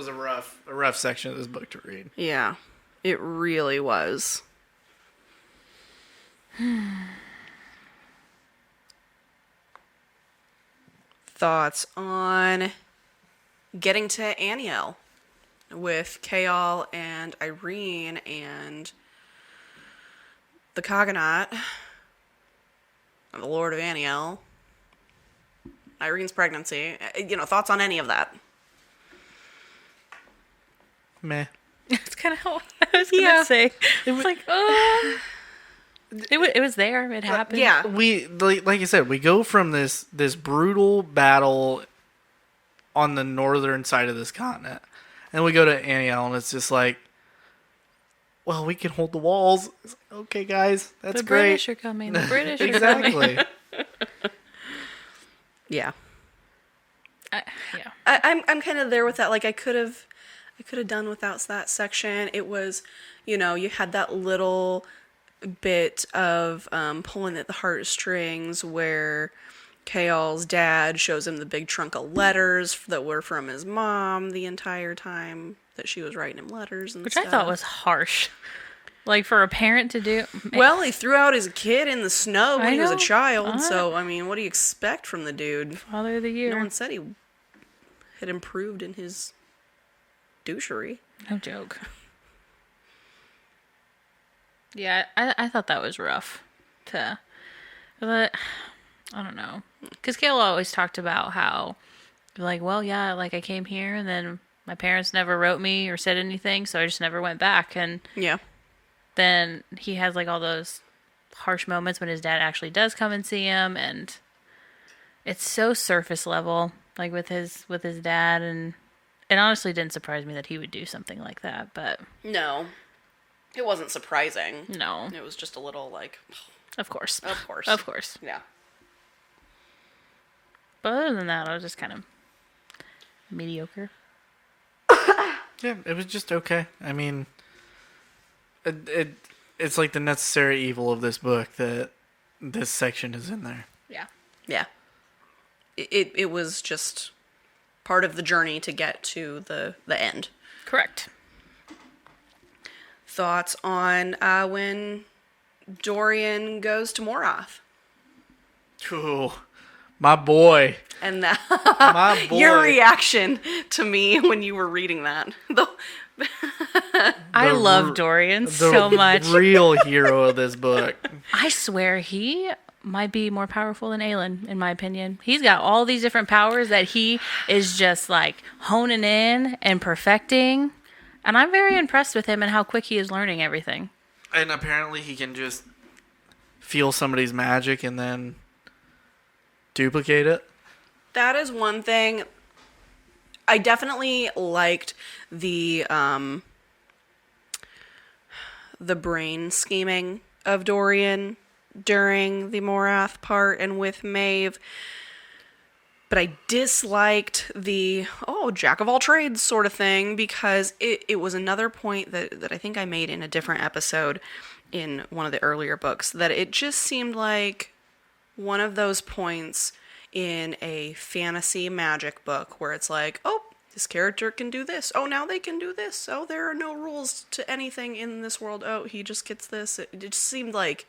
a rough section of this book to read. Yeah, it really was. Thoughts on getting to Aniel with Kael and Irene and the Cogonut, the Lord of Aniel, Irene's pregnancy. Thoughts on any of that? Meh. It's kind of how I was gonna say. It was like, oh, it was there. It happened. Yeah. We like you said, we go from this brutal battle on the northern side of this continent, and we go to Aniel, and it's just like, well, we can hold the walls. It's like, okay, guys, that's The great. British are coming. The British are coming. Exactly. Yeah. Yeah. I'm kind of there with that. Like, I could have done without that section. It was, you had that little bit of pulling at the heartstrings where Kael's dad shows him the big trunk of letters that were from his mom the entire time that she was writing him letters and Which stuff. I thought was harsh. Like, for a parent to do. Well, he threw out his kid in the snow when I he was a know. child, so, I mean, what do you expect from the dude? Father of the Year. No one said he had improved in his douchery. No joke. Yeah, I thought that was rough. But I don't know. Because Kayla always talked about how, like, well, yeah, like, I came here and then my parents never wrote me or said anything, so I just never went back. And Yeah. then he has, like, all those harsh moments when his dad actually does come and see him, and it's so surface level, like, with his dad, and it honestly didn't surprise me that he would do something like that, but No. It wasn't surprising. no, It was just a little like, of course. of course. Of course. Yeah. But other than that, I was just kind of mediocre. Yeah, it was just okay. I mean, it's like the necessary evil of this book that this section is in there. Yeah. Yeah. It was just part of the journey to get to the end. Correct. Thoughts on when Dorian goes to Morath? Ooh, my boy. And that My boy. your reaction to me when you were reading that. I The love r- Dorian The so much. real hero of this book. I swear he might be more powerful than Aelin, in my opinion. He's got all these different powers that he is just like honing in and perfecting. And I'm very impressed with him and how quick he is learning everything. And apparently he can just feel somebody's magic and then duplicate it. That is one thing. I definitely liked the brain scheming of Dorian during the Morath part and with Maeve. But I disliked the, jack of all trades sort of thing, because it was another point that I think I made in a different episode in one of the earlier books, that it just seemed like one of those points in a fantasy magic book where it's like, oh, this character can do this. Oh, now they can do this. Oh, there are no rules to anything in this world. Oh, he just gets this. It just seemed like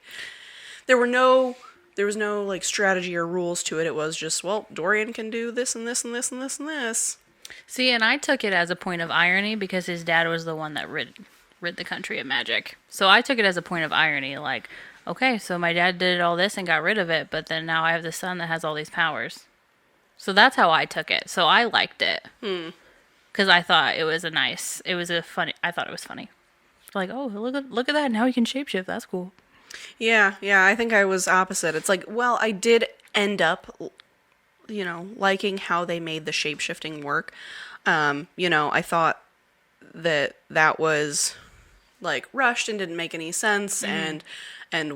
there was no like strategy or rules to it. It was just, well, Dorian can do this and this and this and this and this. See, and I took it as a point of irony because his dad was the one that rid the country of magic. So I took it as a point of irony, like, okay, so my dad did all this and got rid of it, but then now I have this son that has all these powers. So that's how I took it. So I liked it. Because because I thought it was I thought it was funny. Like, oh, look at that. Now he can shapeshift. That's cool. Yeah, I think I was opposite. It's like, well, I did end up, liking how they made the shape-shifting work. I thought that was, like, rushed and didn't make any sense, and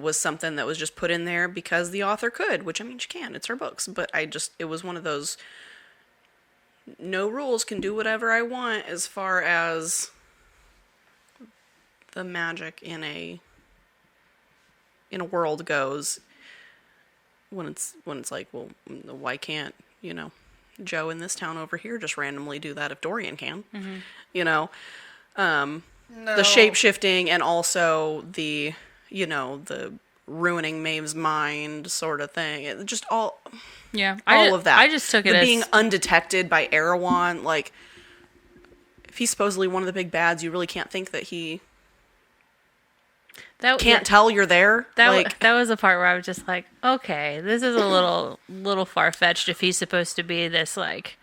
was something that was just put in there because the author could, which, I mean, she can. It's her books. But it was one of those, no rules, can do whatever I want as far as the magic in a world goes, when it's like, well, why can't, Joe in this town over here just randomly do that if Dorian can? No. The shape-shifting, and also the, the ruining Maeve's mind sort of thing. It just all of that. I just took it as being undetected by Erewhon. Like, if he's supposedly one of the big bads, you really can't think that he can't tell you're there. That was a part where I was just like, okay, this is a little far-fetched if he's supposed to be this, like,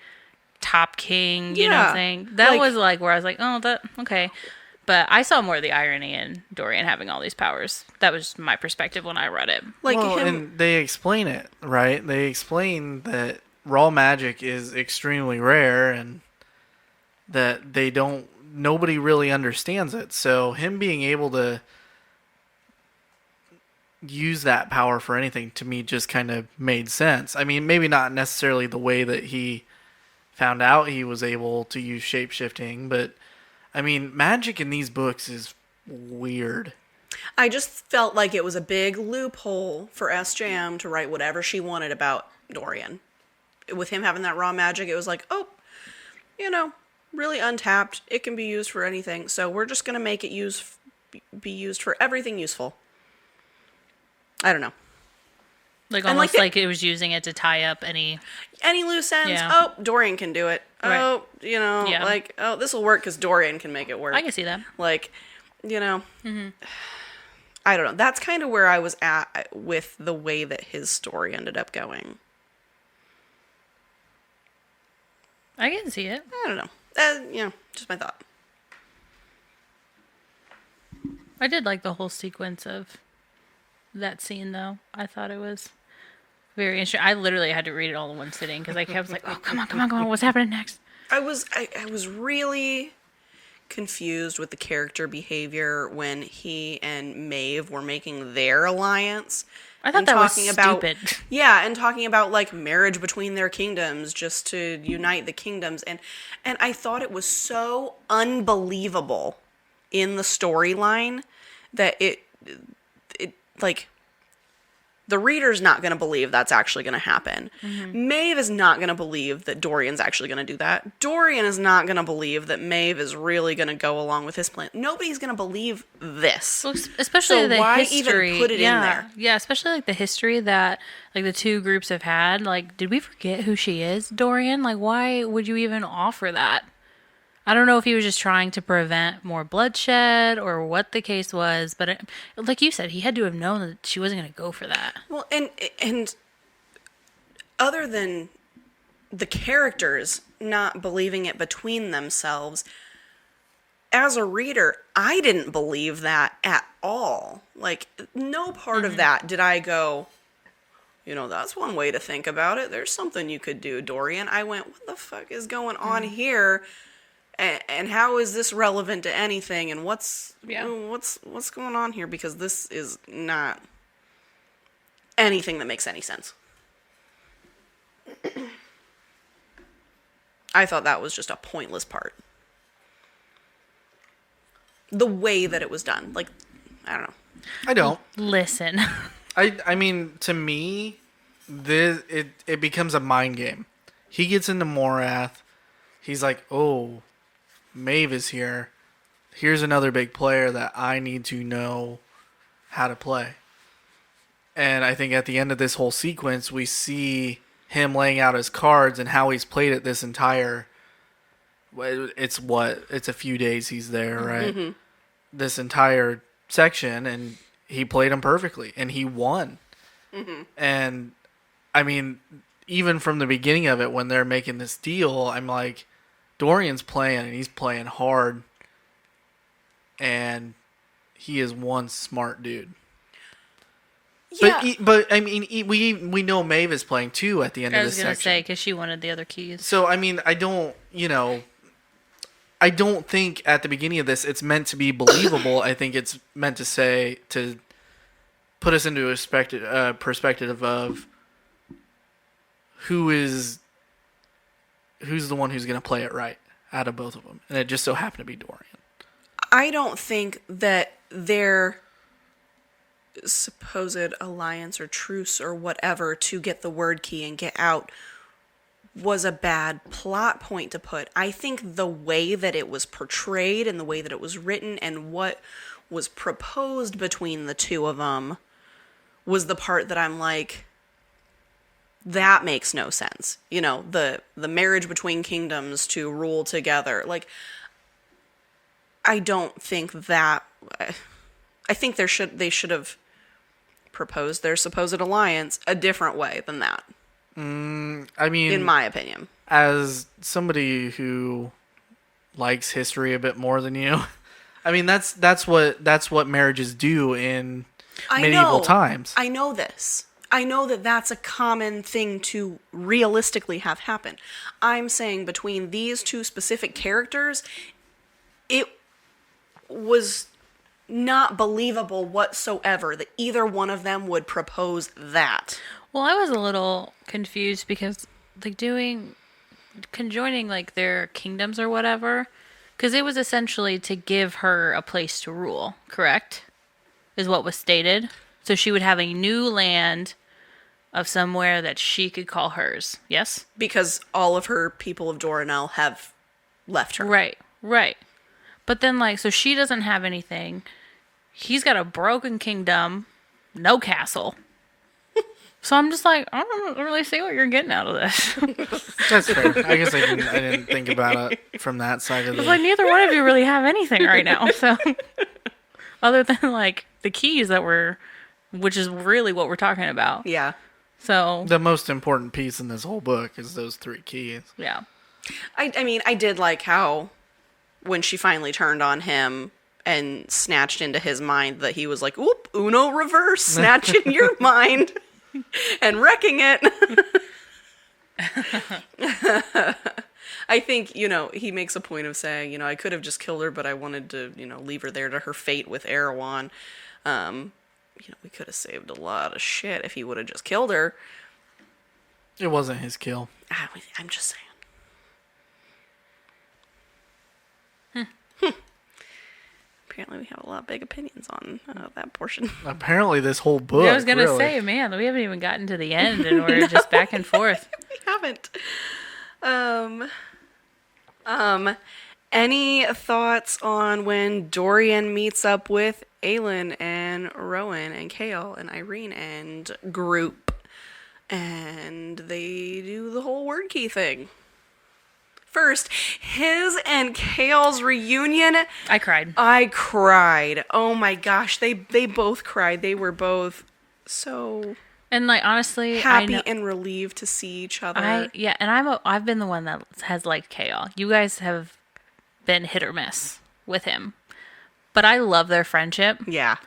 top king, thing. That was, like, where I was like, oh, okay. But I saw more of the irony in Dorian having all these powers. That was my perspective when I read it. And they explain it, right? They explain that raw magic is extremely rare and that nobody really understands it. So him being able to use that power for anything, to me, just kind of made sense. I mean, maybe not necessarily the way that he found out he was able to use shape-shifting, but I mean, magic in these books is weird. I just felt like it was a big loophole for SJM to write whatever she wanted about Dorian. With him having that raw magic, it was like, oh, really untapped. It can be used for anything. So we're just going to make it be used for everything useful. I don't know. Like, almost like it was using it to tie up any loose ends. Yeah. Oh, Dorian can do it. Right. Oh, like, oh, this will work because Dorian can make it work. I can see that. Like, I don't know. That's kind of where I was at with the way that his story ended up going. I can see it. I don't know. Just my thought. I did like the whole sequence of that scene, though. I thought it was very interesting. I literally had to read it all in one sitting because I kept like, oh, come on, what's happening next? I was really confused with the character behavior when he and Maeve were making their alliance. I thought that was stupid. Yeah, and talking about, like, marriage between their kingdoms just to unite the kingdoms. And I thought it was so unbelievable in the storyline that it like, the reader's not going to believe that's actually going to happen. Maeve is not going to believe that Dorian's actually going to do that. Dorian is not going to believe that Maeve is really going to go along with his plan. Nobody's going to believe this. Well, especially the why history. even put it in there? Yeah, especially, like, the history that, like, the two groups have had. Like, did we forget who she is, Dorian? Like, why would you even offer that? I don't know if he was just trying to prevent more bloodshed or what the case was, but like you said, he had to have known that she wasn't going to go for that. Well, and other than the characters not believing it between themselves, as a reader, I didn't believe that at all. Like, no part of that did I go, that's one way to think about it. There's something you could do, Dorian. I went, what the fuck is going on here? And how is this relevant to anything? And what's going on here? Because this is not anything that makes any sense. I thought that was just a pointless part. The way that it was done. Like, I don't know. I don't. Listen. I mean, to me, it becomes a mind game. He gets into Morath. He's like, oh, Maeve is here. Here's another big player that I need to know how to play. And I think at the end of this whole sequence, we see him laying out his cards and how he's played it this entire... It's a few days he's there, right? Mm-hmm. This entire section, and he played them perfectly, and he won. Mm-hmm. And, I mean, even from the beginning of it, when they're making this deal, I'm like, Dorian's playing, and he's playing hard, and he is one smart dude. Yeah. But I mean, we know Maeve is playing too at the end of this section. I was going to say, because she wanted the other keys. So, I mean, I don't think at the beginning of this it's meant to be believable. I think it's meant to put us into a perspective of who's the one who's going to play it right out of both of them. And it just so happened to be Dorian. I don't think that their supposed alliance or truce or whatever to get the word key and get out was a bad plot point to put. I think the way that it was portrayed and the way that it was written and what was proposed between the two of them was the part that I'm like, that makes no sense. You know, the marriage between kingdoms to rule together. Like, I don't think that... I think they should have proposed their supposed alliance a different way than that. I mean... in my opinion. As somebody who likes history a bit more than you, I mean, that's what marriages do in medieval times. I know this. I know that that's a common thing to realistically have happen. I'm saying between these two specific characters, it was not believable whatsoever that either one of them would propose that. Well, I was a little confused because, like, conjoining, like, their kingdoms or whatever, because it was essentially to give her a place to rule, correct? Is what was stated. So she would have a new land of somewhere that she could call hers, yes? Because all of her people of Doranel have left her. Right. But then, like, so she doesn't have anything. He's got a broken kingdom, no castle. So I'm just like, I don't really see what you're getting out of this. That's fair. I guess I didn't think about it from that side of It's like neither one of you really have anything right now. So other than like the keys which is really what we're talking about. Yeah. So the most important piece in this whole book is those 3 keys. Yeah. I mean, I did like how when she finally turned on him and snatched into his mind that he was like, oop, Uno reverse, snatching your mind and wrecking it. I think, he makes a point of saying, I could have just killed her, but I wanted to, leave her there to her fate with Erewhon. We could have saved a lot of shit if he would have just killed her. It wasn't his kill. I'm just saying. Apparently we have a lot of big opinions on that portion. Apparently this whole book, I was going to say, man, we haven't even gotten to the end and we're just back and forth. We haven't. Any thoughts on when Dorian meets up with Aelin and Rowan and Kale and Irene and group and they do the whole word key thing? First, his and Kale's reunion. I cried. Oh my gosh, they both cried. They were both so and like honestly happy and relieved to see each other. I've been the one that has liked Kale. You guys have been hit or miss with him, but I love their friendship. Yeah,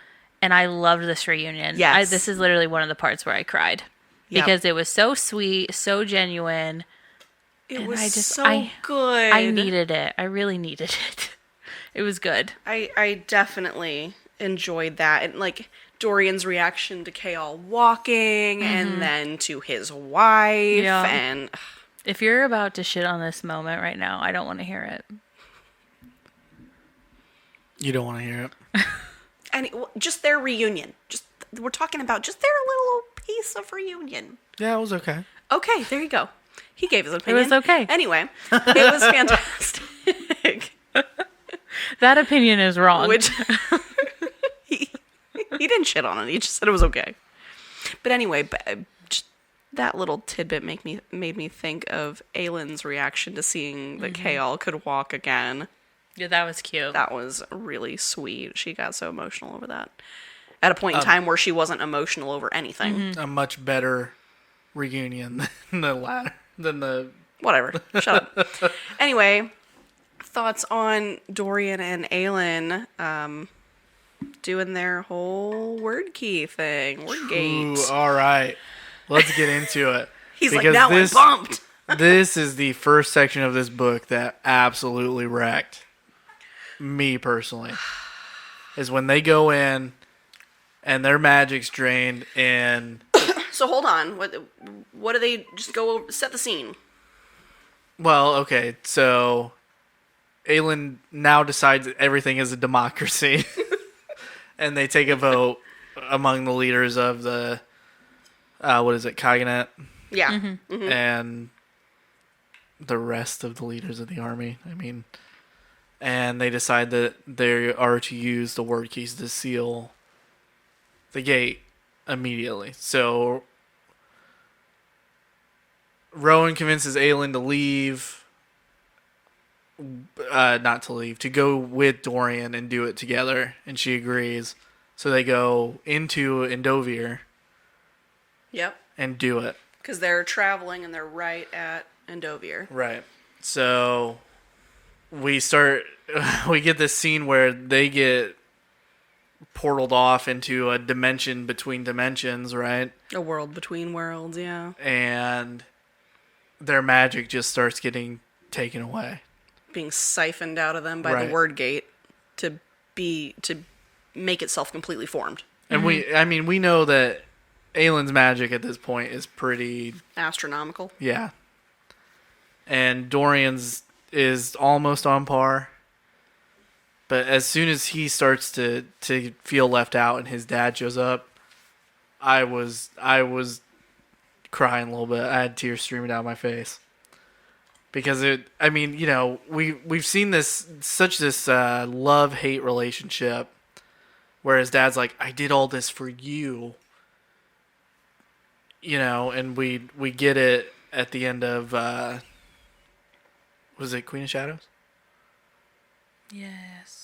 and I loved this reunion. Yes, this is literally one of the parts where I cried because it was so sweet, so genuine. It was so good. I needed it. I really needed it. It was good. I definitely enjoyed that. And like Dorian's reaction to Kale walking and then to his wife. Yeah. And if you're about to shit on this moment right now, I don't want to hear it. You don't want to hear it. And just their reunion. We're talking about just their little piece of reunion. Yeah, it was okay. Okay, there you go. He gave his opinion. It was okay. Anyway, it was fantastic. That opinion is wrong. Which he didn't shit on it. He just said it was okay. But anyway, just that little tidbit made me think of Aelin's reaction to seeing that Kale could walk again. Yeah, that was cute. That was really sweet. She got so emotional over that. At a point in time where she wasn't emotional over anything. A much better reunion than the latter. Than the... Whatever. Shut up. Anyway, thoughts on Dorian and Aelin doing their whole word key thing, word gate. Ooh, all right. Let's get into it. He's like, now I'm pumped. This is the first section of this book that absolutely wrecked me personally. Is when they go in and their magic's drained and... So hold on. What do they just go over, set the scene? Well, okay, so Aelin now decides that everything is a democracy. And they take a vote among the leaders of the, what is it, Cognate? Yeah. Mm-hmm. Mm-hmm. And the rest of the leaders of the army, I mean. And they decide that they are to use the word keys to seal the gate immediately. So Rowan convinces Aelin to leave, not to leave, to go with Dorian and do it together, and she agrees. So they go into Endovir. Yep. And do it. Because they're traveling and they're right at Endovir. Right. So we get this scene where they get portaled off into a dimension between dimensions, right? A world between worlds, yeah. And their magic just starts getting taken away. Being siphoned out of them by Right. the word gate to make itself completely formed. And we know that Aelin's magic at this point is pretty... Astronomical. Yeah. And Dorian's is almost on par. But as soon as he starts to feel left out and his dad shows up, I was crying a little bit. I had tears streaming down my face. Because we've seen this love-hate relationship where his dad's like, I did all this for you. And we get it at the end of, was it Queen of Shadows? Yes.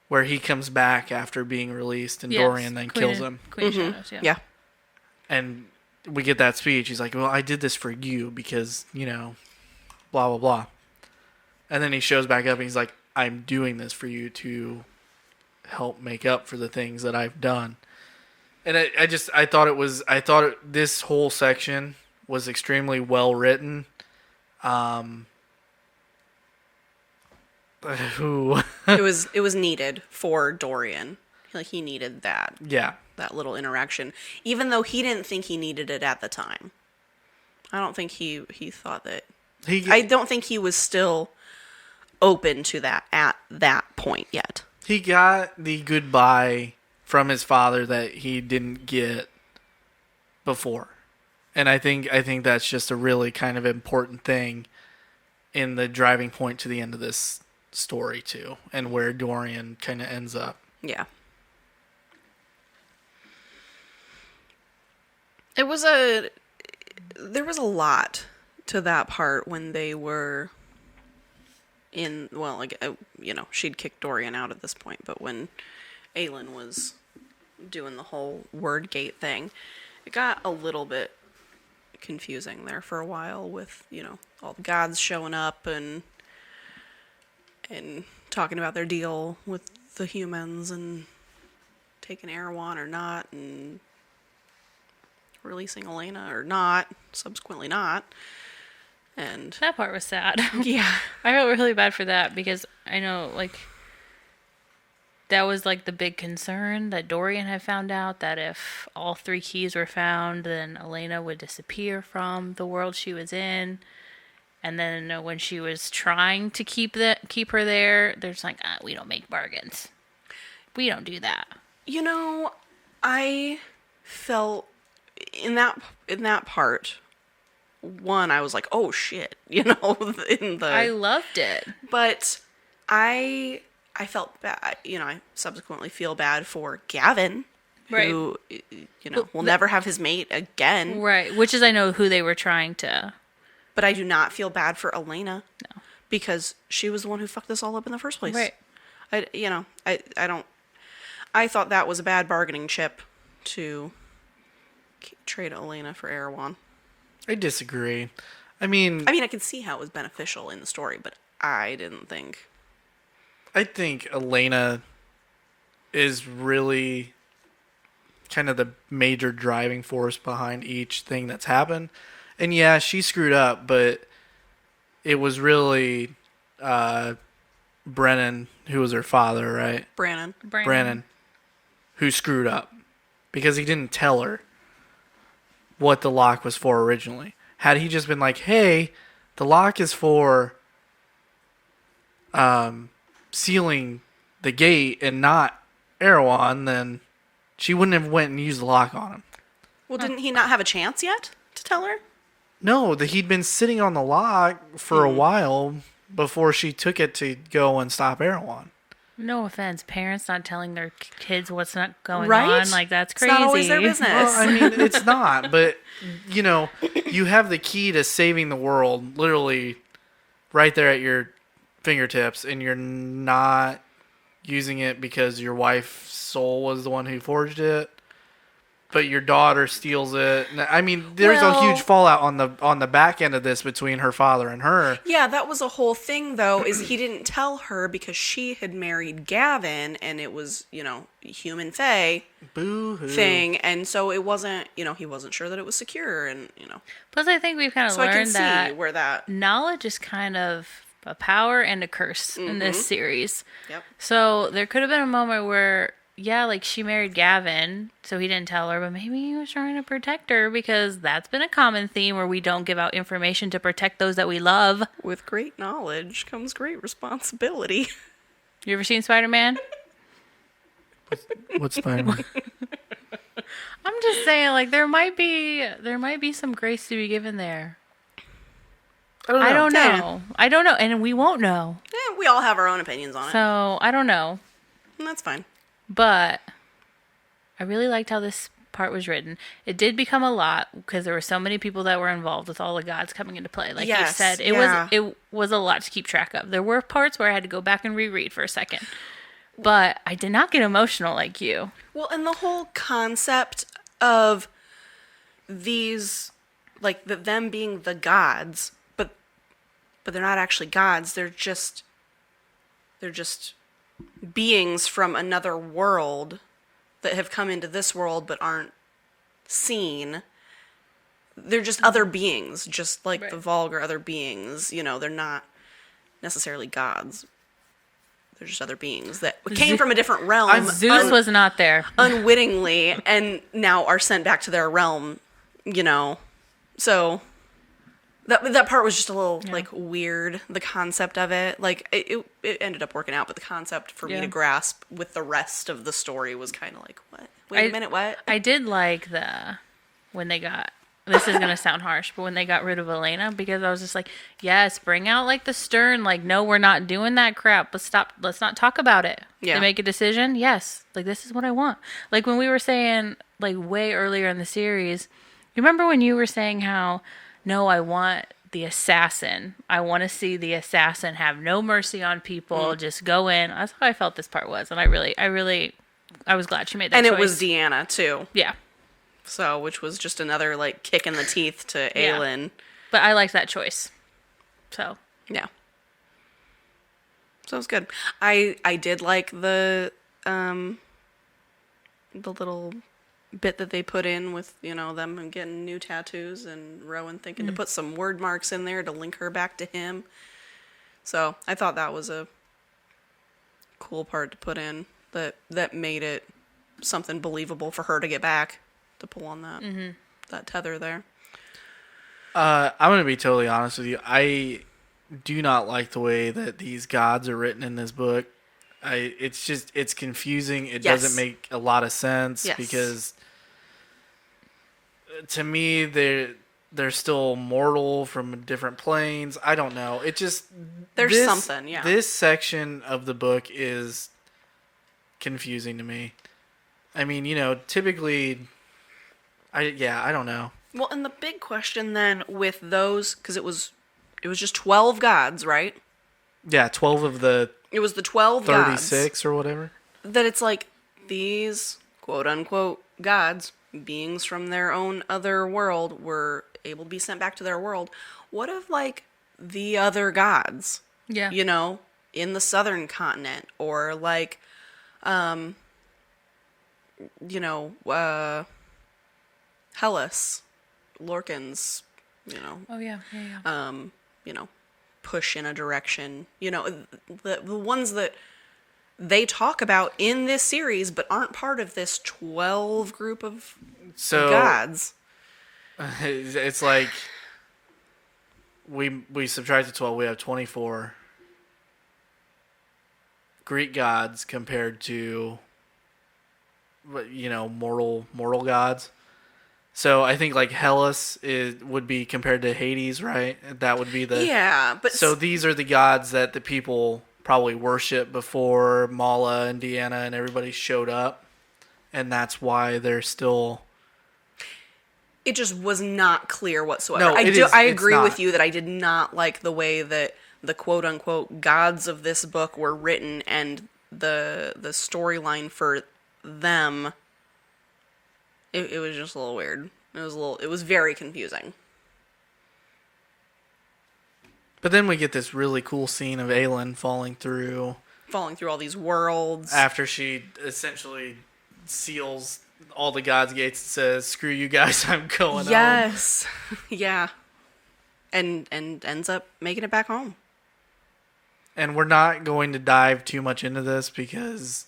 Where he comes back after being released and Yes. Dorian then kills him. Queen of Shadows, yeah. Yeah. And we get that speech. He's like, well, I did this for you because, blah, blah, blah. And then he shows back up and he's like, I'm doing this for you to help make up for the things that I've done. And I thought this whole section was extremely well written. It was needed for Dorian. Like, he needed that. Yeah. That little interaction. Even though he didn't think he needed it at the time. I don't think he thought that. I don't think he was still open to that at that point yet. He got the goodbye from his father that he didn't get before. And I think that's just a really kind of important thing in the driving point to the end of this story too, and where Dorian kind of ends up. Yeah. There was a lot to that part when they were in, she'd kicked Dorian out at this point, but when Aelin was doing the whole word gate thing, it got a little bit confusing there for a while with, all the gods showing up and talking about their deal with the humans and taking Erewhon or not and releasing Elena or not, subsequently not. And That part was sad. yeah. I felt really bad for that because I know, that was, the big concern that Dorian had found out, that if all 3 keys were found, then Elena would disappear from the world she was in. And then when she was trying to keep her there, there's we don't make bargains. We don't do that. I felt in that part, one, I was like, oh shit, I loved it. But I felt bad, I subsequently feel bad for Gavin, Right. who, will never have his mate again. Right, which is, I know, who they were trying to... But I do not feel bad for Elena. No. Because she was the one who fucked this all up in the first place. Right. I thought that was a bad bargaining chip to trade Elena for Erewhon. I disagree. I mean, I can see how it was beneficial in the story, but I didn't think. I think Elena is really kind of the major driving force behind each thing that's happened. And yeah, she screwed up, but it was really Brennan, who was her father, right? Brannon. Who screwed up because he didn't tell her what the lock was for originally. Had he just been like, hey, the lock is for sealing the gate and not Erewhon, then she wouldn't have went and used the lock on him. Well, didn't he not have a chance yet to tell her? No, he'd been sitting on the lock for a while before she took it to go and stop Erewhon. No offense, parents not telling their kids what's not going Right? on, like that's crazy. It's not always their business. Well, I mean, it's not, but you know, you have the key to saving the world literally right there at your fingertips, and you're not using it because your wife's soul was the one who forged it, but your daughter steals it. I mean, there's a huge fallout on the back end of this between her father and her. Yeah, that was a whole thing, though, is he didn't tell her because she had married Gavin, and it was, you know, human fae Boo-hoo. thing, and so it wasn't, you know, he wasn't sure that it was secure, and, you know. Plus, I think we've kind of So I can learned see that where that... knowledge is kind of a power and a curse in this series. Yep. So there could have been a moment where, yeah, like she married Gavin, so he didn't tell her, but maybe he was trying to protect her because that's been a common theme where we don't give out information to protect those that we love. With great knowledge comes great responsibility. You ever seen Spider-Man? What's Spider-Man? I'm just saying, like there might be some grace to be given there. I don't know. I don't know, and we won't know. Yeah, we all have our own opinions on it. So I don't know. And that's fine. But I really liked how this part was written. It did become a lot because there were so many people that were involved with all the gods coming into play. Like you said, it was a lot to keep track of. There were parts where I had to go back and reread for a second. But I did not get emotional like you. Well, and the whole concept of these, like them being the gods, but they're not actually gods. They're just beings from another world that have come into this world but aren't seen. They're just other beings, just like the vulgar other beings. You know, they're not necessarily gods. They're just other beings that came from a different realm. Zeus was not there. Unwittingly, and now are sent back to their realm, you know. So that part was just a little like weird, the concept of it. Like it ended up working out, but the concept for me to grasp with the rest of the story was kind of like, what? Wait a minute, what? I did like when they got, this is going to sound harsh, but when they got rid of Elena, because I was just like, yes, bring out like the stern, like, no, we're not doing that crap. Let's not talk about it. Yeah. They make a decision. Yes. Like, this is what I want. Like when we were saying like way earlier in the series, you remember when you were saying how, no, I want the assassin. I want to see the assassin have no mercy on people. Just go in. That's how I felt this part was. And I was glad she made that choice. And it was Deanna too. Yeah. So, which was just another like kick in the teeth to Aelin. But I liked that choice. So. Yeah. So it was good. I did like the little bit that they put in with, you know, them getting new tattoos and Rowan thinking to put some word marks in there to link her back to him. So I thought that was a cool part to put in that made it something believable for her to get back, to pull on that tether there. I'm going to be totally honest with you. I do not like the way that these gods are written in this book. It's confusing. It doesn't make a lot of sense because to me they're still mortal from different planes. I don't know. It just there's something. Yeah. This section of the book is confusing to me. I mean, you know, typically, I don't know. Well, and the big question then with those, because it was just 12 gods, right? Yeah, 12 of the. It was the 12 36 gods, or whatever. That it's like these quote unquote gods, beings from their own other world, were able to be sent back to their world. What if like the other gods Yeah. You know, in the southern continent, or like, you know, Hellas, Lorcan's, you know, Oh, yeah. Yeah. you know, push in a direction. You know, the ones that they talk about in this series, but aren't part of this 12 group of gods. It's like we subtracted 12, we have 24 Greek gods compared to, you know, mortal gods. So I think like Hellas would be compared to Hades, right? That would be the... Yeah, but... So these are the gods that the people probably worship before Mala and Deanna and everybody showed up. And that's why they're still... It just was not clear whatsoever. No, I agree with you that I did not like the way that the quote-unquote gods of this book were written, and the storyline for them... It was just a little weird. It was very confusing. But then we get this really cool scene of Aelin falling through all these worlds. After she essentially seals all the gods' gates and says, "Screw you guys, I'm going home." Yes. Yeah. And ends up making it back home. And we're not going to dive too much into this because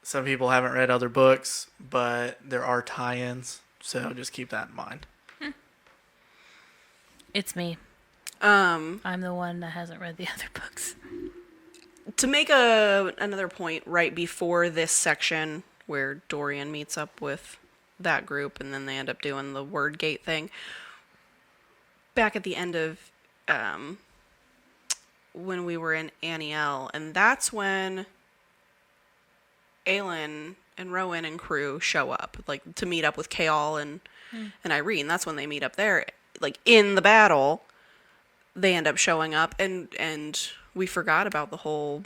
some people haven't read other books, but there are tie-ins, so just keep that in mind. It's me. I'm the one that hasn't read the other books. To make another point right before this section where Dorian meets up with that group and then they end up doing the word gate thing, back at the end of when we were in Aniel, and that's when Aelin and Rowan and crew show up, like, to meet up with Kaol and Irene. That's when they meet up there. Like, in the battle, they end up showing up, and we forgot about the whole,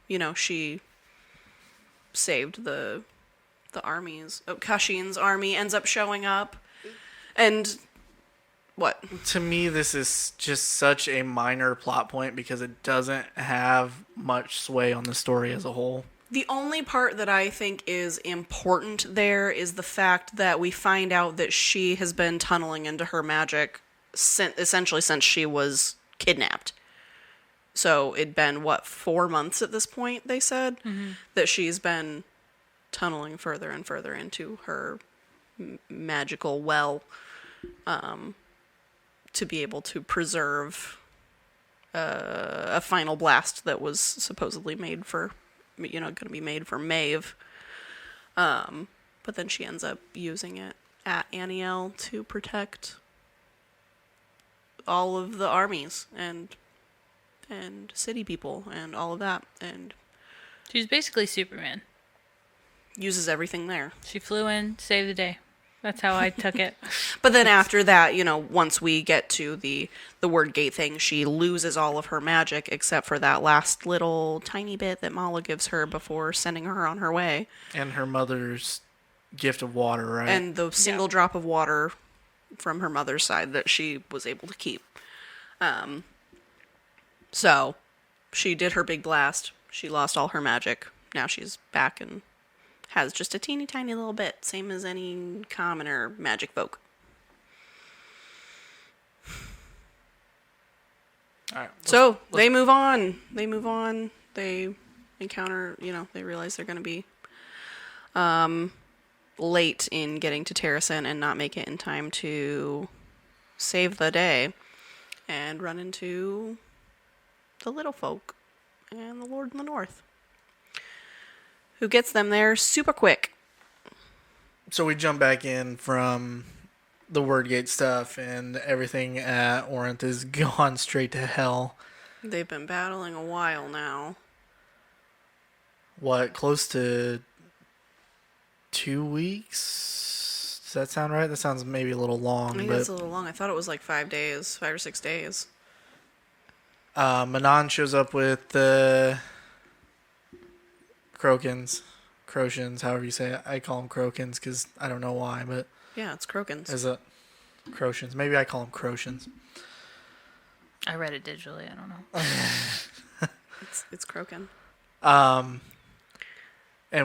you know, she saved the armies. Oh, Kashin's army ends up showing up. And what? To me, this is just such a minor plot point because it doesn't have much sway on the story as a whole. The only part that I think is important there is the fact that we find out that she has been tunneling into her magic essentially since she was kidnapped. So it'd been, 4 months at this point, they said, that she's been tunneling further and further into her magical well to be able to preserve a final blast that was supposedly made for... going to be made for Maeve. But then she ends up using it at Aniel to protect all of the armies and city people and all of that, and She's basically Superman. uses everything there. She flew in, saved the day. That's how I took it. But then after that, once we get to the word gate thing, she loses all of her magic except for that last little tiny bit that Mala gives her before sending her on her way. And her mother's gift of water, right? And the single drop of water from her mother's side that she was able to keep. So she did her big blast. She lost all her magic. Now she's back and has just a teeny tiny little bit, same as any commoner magic folk. All right, So they move on. They encounter, they realize they're going to be late in getting to Terrasen and not make it in time to save the day, and run into the little folk and the Lord in the North, who gets them there super quick. So we jump back in from the Wordgate stuff, and everything at Orinth is gone straight to hell. They've been battling a while now. What, close to 2 weeks? Does that sound right? That sounds maybe a little long. I think but that's a little long. I thought it was like 5 or 6 days. Manon shows up with the Crocians, however you say it. I call them Crocians because I don't know why, but... Yeah, it's Crocians. Is it Crocians? Maybe I call them Crocians. I read it digitally. I don't know. It's croaking. And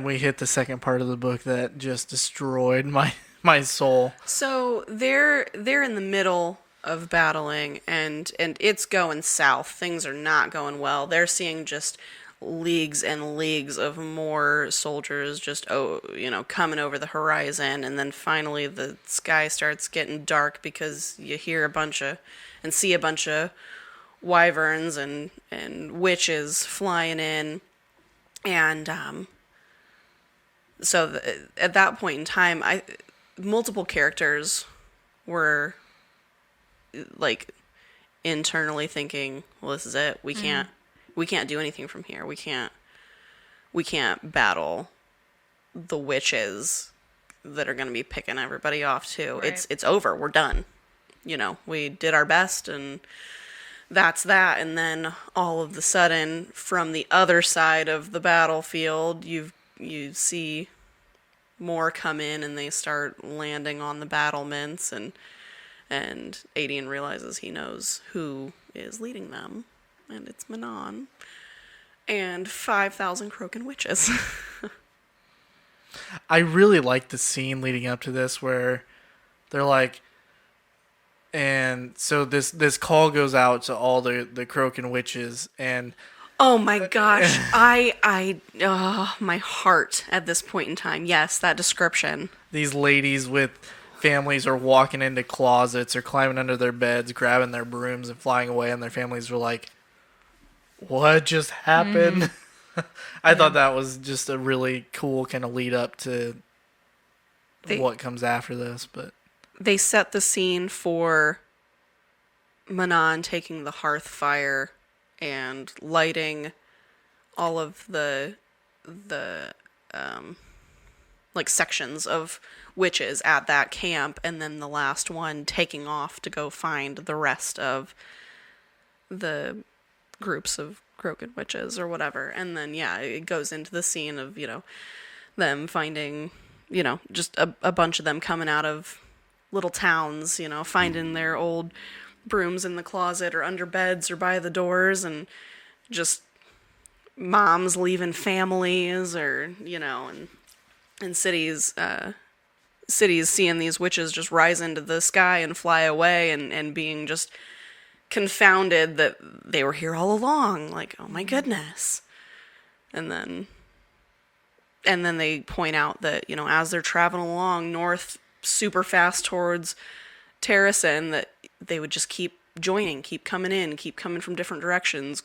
we hit the second part of the book that just destroyed my soul. So they're in the middle of battling, and it's going south. Things are not going well. They're seeing just leagues and leagues of more soldiers just coming over the horizon, and then finally the sky starts getting dark because you hear and see a bunch of wyverns and witches flying in, and so at that point in time, multiple characters were like internally thinking, well, this is it. We can't do anything from here. We can't battle the witches that are going to be picking everybody off too. Right. It's over. We're done. We did our best, and that's that. And then all of the sudden, from the other side of the battlefield, you see more come in, and they start landing on the battlements, and Adian realizes he knows who is leading them, and it's Manon and 5,000 Croaking witches. I really like the scene leading up to this where they're like, and so this call goes out to all the Croaking witches, and oh my gosh, my heart at this point in time. Yes, that description. These ladies with families are walking into closets or climbing under their beds, grabbing their brooms and flying away, and their families were like, what just happened? I thought that was just a really cool kind of lead up to what comes after this. But they set the scene for Manon taking the hearth fire and lighting all of the sections of witches at that camp, and then the last one taking off to go find the rest of the groups of Croaking witches or whatever. And then it goes into the scene of them finding just a bunch of them coming out of little towns, finding their old brooms in the closet or under beds or by the doors, and just moms leaving families, or and cities seeing these witches just rise into the sky and fly away, and being just confounded that they were here all along, like, oh my goodness. And then they point out that as they're traveling along north super fast towards Terracin, that they would just keep joining, keep coming from different directions,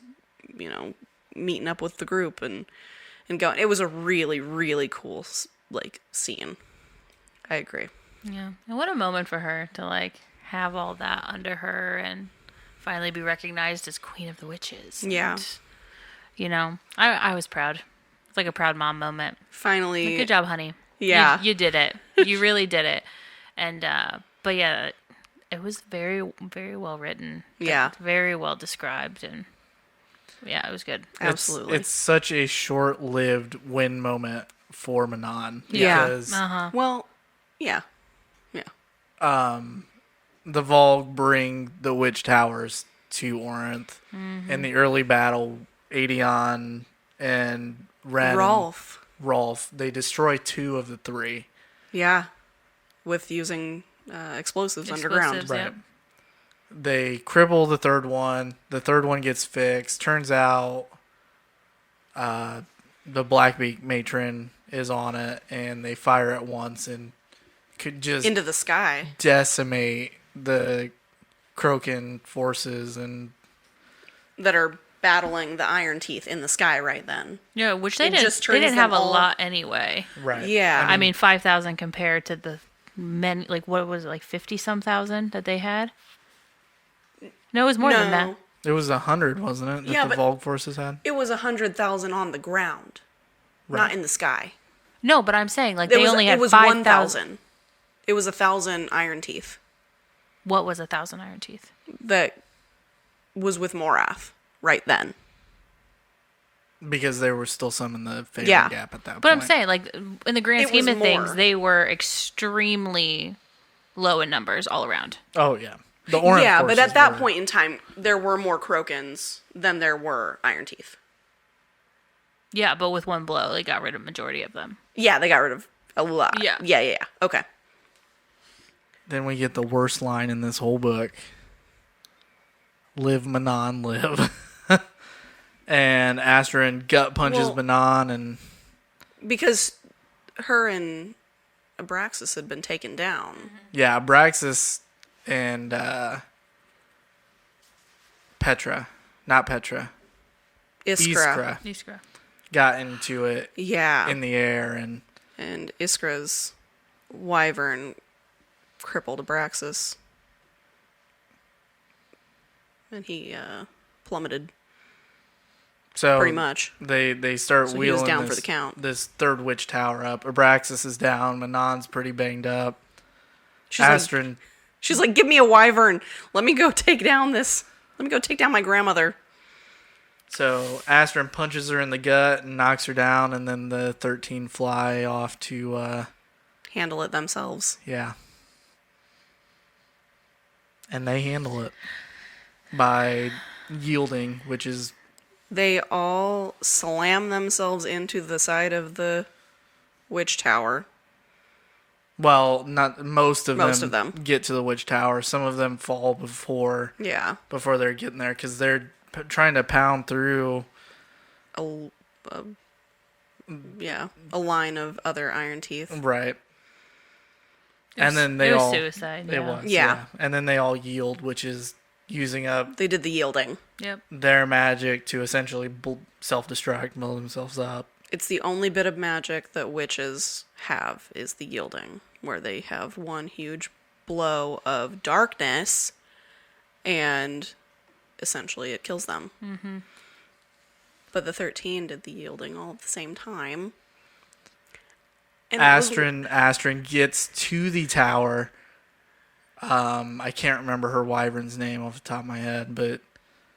meeting up with the group and going. It was a really, really cool scene. I agree. Yeah. And what a moment for her to have all that under her and finally be recognized as Queen of the Witches. Yeah. And, I was proud. It's like a proud mom moment. Finally. Good job, honey. Yeah. You did it. You really did it. And, but yeah, it was very, very well written. Yeah. Very well described. And yeah, it was good. Absolutely. It's such a short-lived win moment for Manon. Yeah. Because Well, yeah. Yeah. the Volg bring the Witch Towers to Orinth. Mm-hmm. In the early battle, Adian and Ren Rolf, they destroy 2 of the 3. Yeah. With using explosives underground. Right. Yep. They cripple the 3rd one. The 3rd one gets fixed. Turns out the Blackbeak matron is on it, and they fire at once and could just into the sky decimate the Croaking forces and that are battling the Iron Teeth in the sky right then. Yeah, which they didn't have a lot anyway. Right. Yeah. I mean 5,000 compared to the many, what was it, 50-some thousand that they had? No, it was more than that. It was 100, wasn't it? That the Volg forces had? It was 100,000 on the ground, not in the sky. No, but I'm saying they only had 5,000. It was 1,000 Iron Teeth. What was 1,000 Iron Teeth? That was with Morath right then. Because there were still some in the favor gap at that point. But I'm saying, in the grand scheme of things, they were extremely low in numbers all around. Oh, yeah. The orange Yeah, but at that were- point in time, there were more Krokans than there were Iron Teeth. Yeah, but with one blow, they got rid of majority of them. Yeah, they got rid of a lot. Yeah. Yeah. Okay. Then we get the worst line in this whole book. Live, Manon, live. And Astrid gut punches Well- Manon, and Because her and Abraxas had been taken down. yeah, Abraxas and Petra, not Petra, Iskra. Iskra. got into it Yeah. in the air, and And Iskra's wyvern crippled Abraxas. And he plummeted so pretty much. they start So he was wheeling down this, for the count. this third witch tower up. Abraxas is down. Manon's pretty banged up. She's like, give me a wyvern. Let me go take down my grandmother. So Astrid punches her in the gut and knocks her down, and then the 13 fly off to Handle it themselves. yeah. And they handle it by yielding, which is They all slam themselves into the side of the witch tower. well, not most of Most of them. get to the witch tower. Some of them fall before Yeah. they're getting there because they're trying to pound through. A line of other Iron Teeth. Right. And then they it was all suicide. It Yeah. was, Yeah. And then they all yield, which is using up They did the yielding. Yep. their magic to essentially self-destruct, blow themselves up. It's the only bit of magic that witches have is the yielding, where they have one huge blow of darkness, and essentially it kills them. Mm-hmm. But the 13 did the yielding all at the same time. And Astrid gets to the tower. I can't remember her wyvern's name off the top of my head, but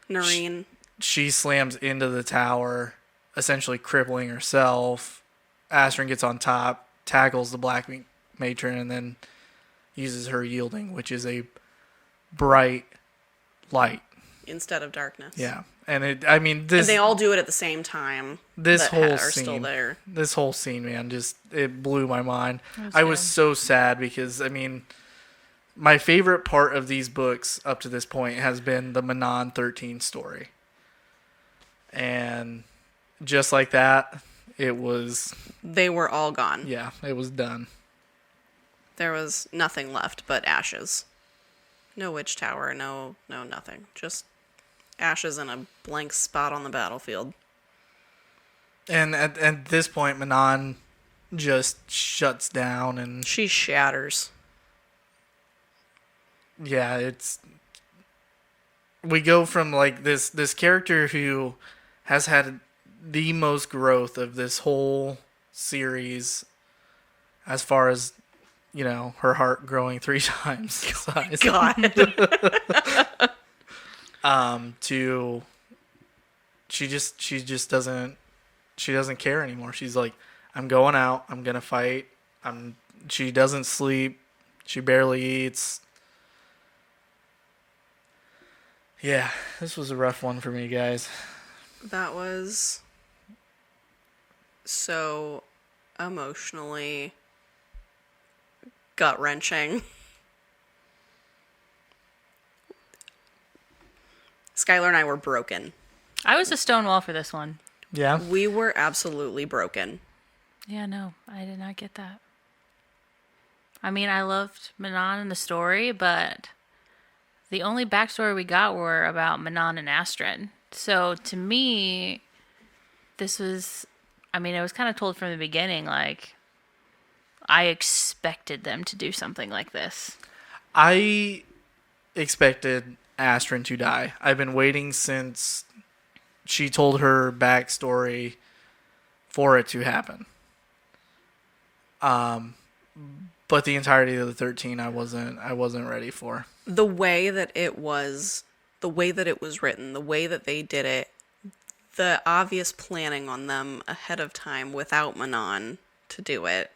Noreen. she slams into the tower, essentially crippling herself. Astrid gets on top, tackles the black matron, and then uses her yielding, which is a bright light. Instead of darkness. Yeah, and this And they all do it at the same time. this that whole are scene, still there. this whole scene, man, just it blew my mind. was I was good. so sad because my favorite part of these books up to this point has been the Manon 13 story, and just like that, it was They were all gone. yeah, it was done. There was nothing left but ashes. No witch tower, no nothing. Just ashes and a blank spot on the battlefield. And at this point, Manon just shuts down, and She shatters. yeah, we go from like this character who has had the most growth of this whole series, as far as her heart growing 3 times the size. God. To she just doesn't care anymore. She's like, I'm going out, I'm gonna fight. She doesn't sleep, she barely eats. Yeah, this was a rough one for me, guys. That was so emotionally gut-wrenching. Skylar and I were broken. I was a stone wall for this one. Yeah. We were absolutely broken. Yeah, no, I did not get that. I mean, I loved Manon in the story, but the only backstory we got were about Manon and Astrid. So to me, this was, it was kind of told from the beginning, like, I expected them to do something like this. I expected Astrid to die. I've been waiting since she told her backstory for it to happen. But the entirety of the 13 I wasn't ready for. The way that it was written, the way that they did it, the obvious planning on them ahead of time without Manon to do it,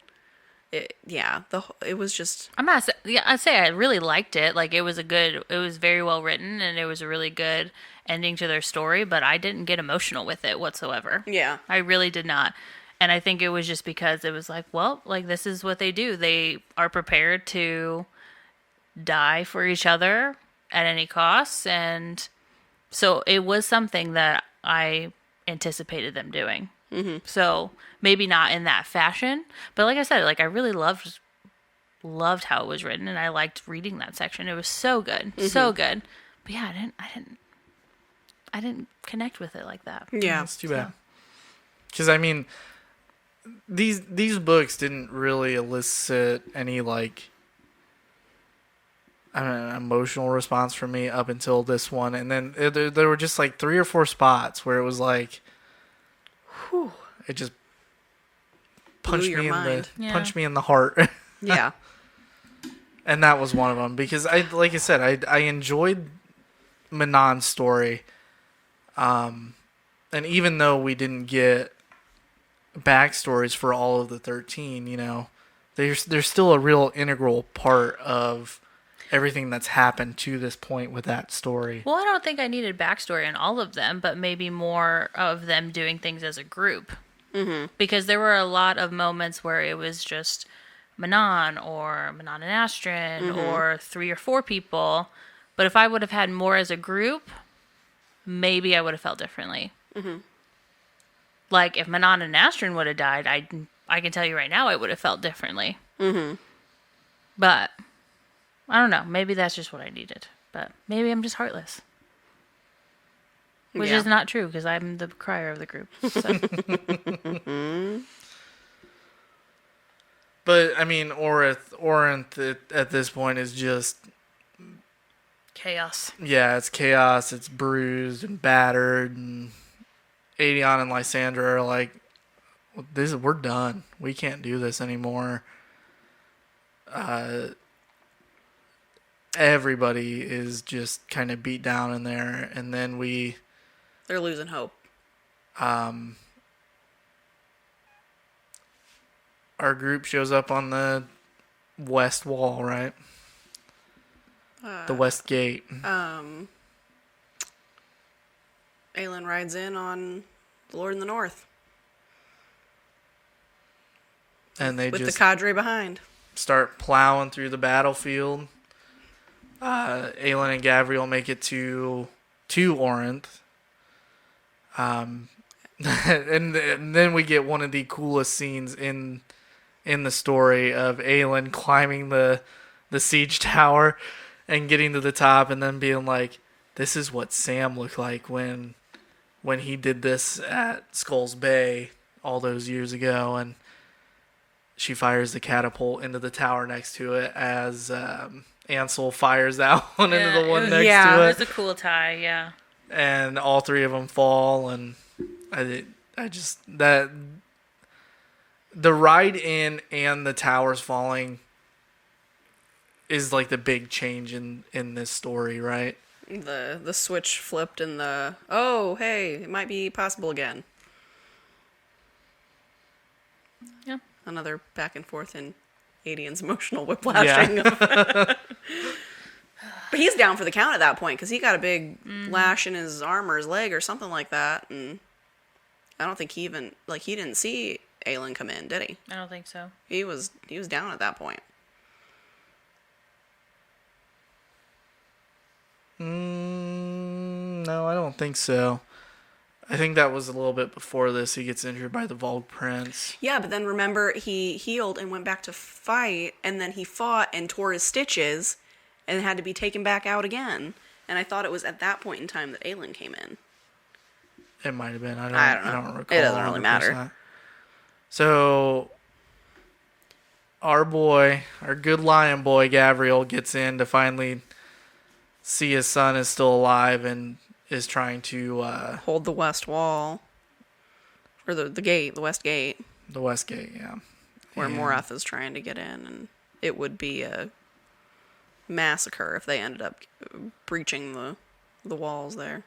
it was just I'd say I really liked it. Like it was very well written, and it was a really good ending to their story. But I didn't get emotional with it whatsoever. yeah. I really did not. And I think it was just because it was like, well, like this is what they do. They are prepared to die for each other at any cost, and so it was something that I anticipated them doing. Mm-hmm. So maybe not in that fashion, but like I said, like I really loved how it was written, and I liked reading that section. It was so good, so good. But yeah, I didn't connect with it like that. Yeah, That's too bad. Because I mean, these books didn't really elicit any like, I don't know, emotional response from me up until this one, and then there were just like 3 or 4 spots where it was like, whew, it just punched me in the heart. Yeah. And that was one of them, because like I said, I enjoyed Manon's story, and even though we didn't get backstories for all of the 13, you know, there's still a real integral part of everything that's happened to this point with that story. Well, I don't think I needed backstory on all of them, but maybe more of them doing things as a group. Mm-hmm. Because there were a lot of moments where it was just Manon and Astrid or 3 or 4 people. But if I would have had more as a group, maybe I would have felt differently. Mm-hmm. Like if Manon and Astrid would have died, I can tell you right now I would have felt differently. Mm-hmm. But I don't know. Maybe that's just what I needed. But maybe I'm just heartless. Which is not true, because I'm the crier of the group. So. But, I mean, Orinth at this point is just Chaos. Yeah, it's chaos. It's bruised and battered. And Aedion and Lysandra are like, we're done. We can't do this anymore. Everybody is just kind of beat down in there, and then they're losing hope. Our group shows up on the west wall, right? The west gate. Aelin rides in on the Lord in the North. And they with just the cadre behind. Start plowing through the battlefield. Aelin and Gavriel make it to Orinth. And then we get one of the coolest scenes in the story of Aelin climbing the siege tower and getting to the top, and then being like, this is what Sam looked like when he did this at Skulls Bay all those years ago. And she fires the catapult into the tower next to it as Ansel fires that one into the one next to it. Yeah, it was a cool tie, yeah. And all 3 of them fall, and I just, that the ride in and the towers falling is like the big change in this story, right? The switch flipped, and oh, hey, it might be possible again. Yeah. Another back and forth in Aedion's emotional whiplashing. Yeah. But he's down for the count at that point, because he got a big lash in his arm or his leg or something like that, and I don't think he didn't see Aelin come in, did he? I don't think so. He was down at that point. No, I don't think so. I think that was a little bit before this. He gets injured by the Vogue Prince. Yeah, but then remember, he healed and went back to fight, and then he fought and tore his stitches and had to be taken back out again. And I thought it was at that point in time that Aelin came in. It might have been. I don't recall. It doesn't really matter. So, our good lion boy, Gavriel, gets in to finally see his son is still alive and is trying to hold the west wall. Or the gate, the west gate. The west gate, yeah. Where Morath is trying to get in, and it would be a massacre if they ended up breaching the walls there.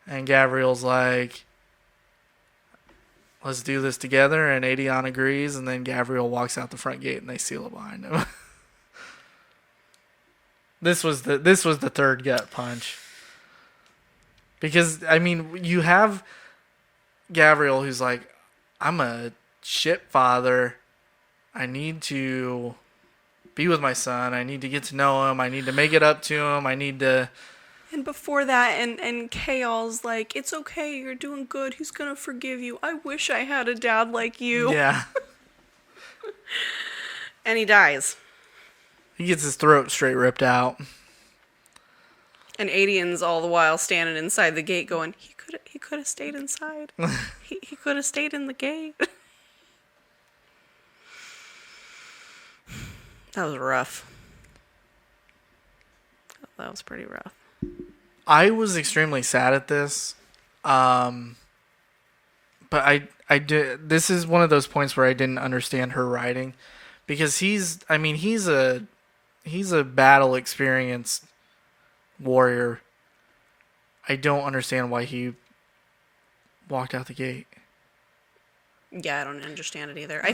And Gavriel's like, let's do this together, and Aedion agrees, and then Gabriel walks out the front gate, and they seal it behind him. This was the third gut punch. Because, I mean, you have Gabriel who's like, I'm a shit father. I need to be with my son. I need to get to know him. I need to make it up to him. I need to... And before that, and Chaol's like, it's okay, you're doing good. He's going to forgive you. I wish I had a dad like you. Yeah. And he dies. He gets his throat straight ripped out. And Aedion's all the while standing inside the gate going, he could have stayed inside. he could have stayed in the gate. That was rough. That was pretty rough. I was extremely sad at this. But I did. This is one of those points where I didn't understand her writing, because he's a battle experienced warrior. I don't understand why he walked out the gate. Yeah, I don't understand it either.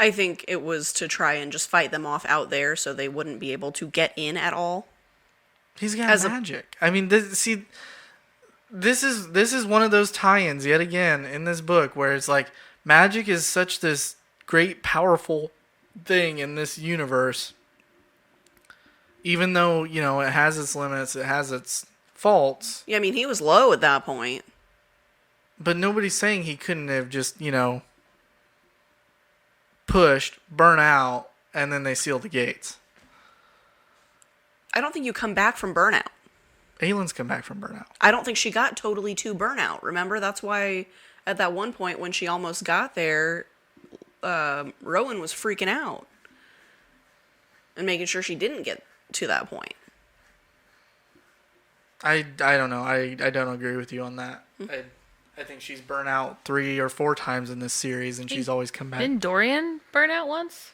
I think it was to try and just fight them off out there so they wouldn't be able to get in at all. He's got magic. I mean, this is one of those tie-ins yet again in this book where it's like magic is such this great, powerful thing in this universe. Even though, you know, it has its limits, it has its faults. Yeah, I mean, he was low at that point. But nobody's saying he couldn't have just, you know, pushed, burn out, and then they seal the gates. I don't think you come back from burnout. Aylin's come back from burnout. I don't think she got totally to burnout. Remember? That's why at that one point when she almost got there, Rowan was freaking out. And making sure she didn't get to that point. I don't know. I don't agree with you on that. Mm-hmm. I think she's burnt out 3 or 4 times in this series, and she's always come back. Didn't Dorian burn out once?